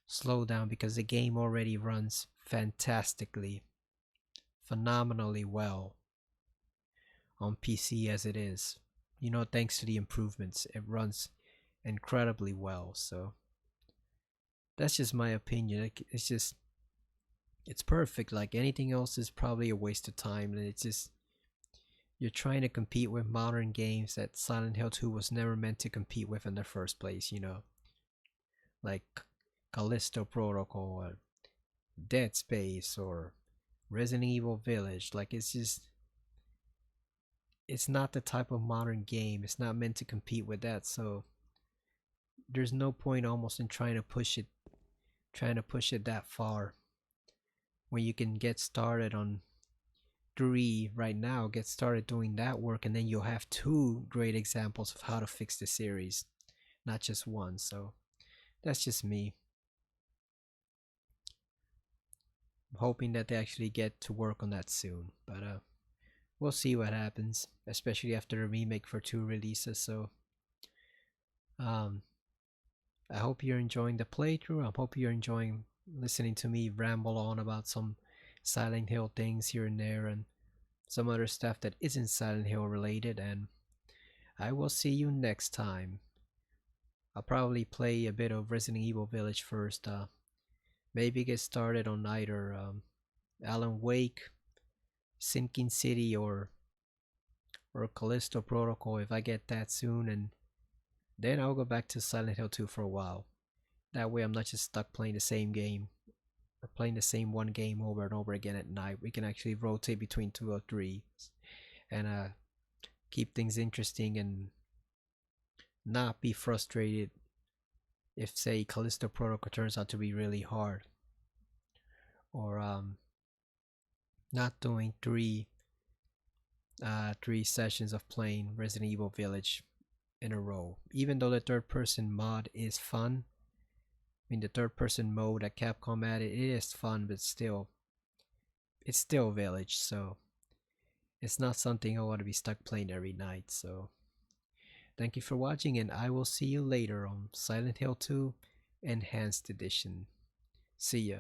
slowdown, because the game already runs fantastically, phenomenally well on PC as it is. You know, thanks to the improvements, it runs incredibly well. So that's just my opinion. Like, it's perfect. Like, anything else is probably a waste of time, and it's just, you're trying to compete with modern games that Silent Hill 2 was never meant to compete with in the first place, you know, like Callisto Protocol or Dead Space or Resident Evil Village. Like, it's not the type of modern game. It's not meant to compete with that. So there's no point almost in trying to push it that far when you can get started on 3 right now. Get started doing that work, and then you'll have 2 great examples of how to fix the series, not just one. So that's just me. I'm hoping that they actually get to work on that soon, but we'll see what happens, especially after the remake for 2 releases. So I hope you're enjoying the playthrough. I hope you're enjoying listening to me ramble on about some Silent Hill things here and there, and some other stuff that isn't Silent Hill related. And I will see you next time. I'll probably play a bit of Resident Evil Village first. Maybe get started on either Alan Wake, Sinking City, or Callisto Protocol if I get that soon, and then I'll go back to Silent Hill 2 for a while. That way I'm not just stuck playing the same game, or playing the same one game over and over again at night. We can actually rotate between 2 or 3 and keep things interesting, and not be frustrated if, say, Callisto Protocol turns out to be really hard, or not doing 3 sessions of playing Resident Evil Village in a row. Even though the third person mod is fun, I mean, the third person mode that Capcom added, it is fun, but still, it's still Village. So It's not something I want to be stuck playing every night, so thank you for watching, and I will see you later on Silent Hill 2 Enhanced Edition. See ya.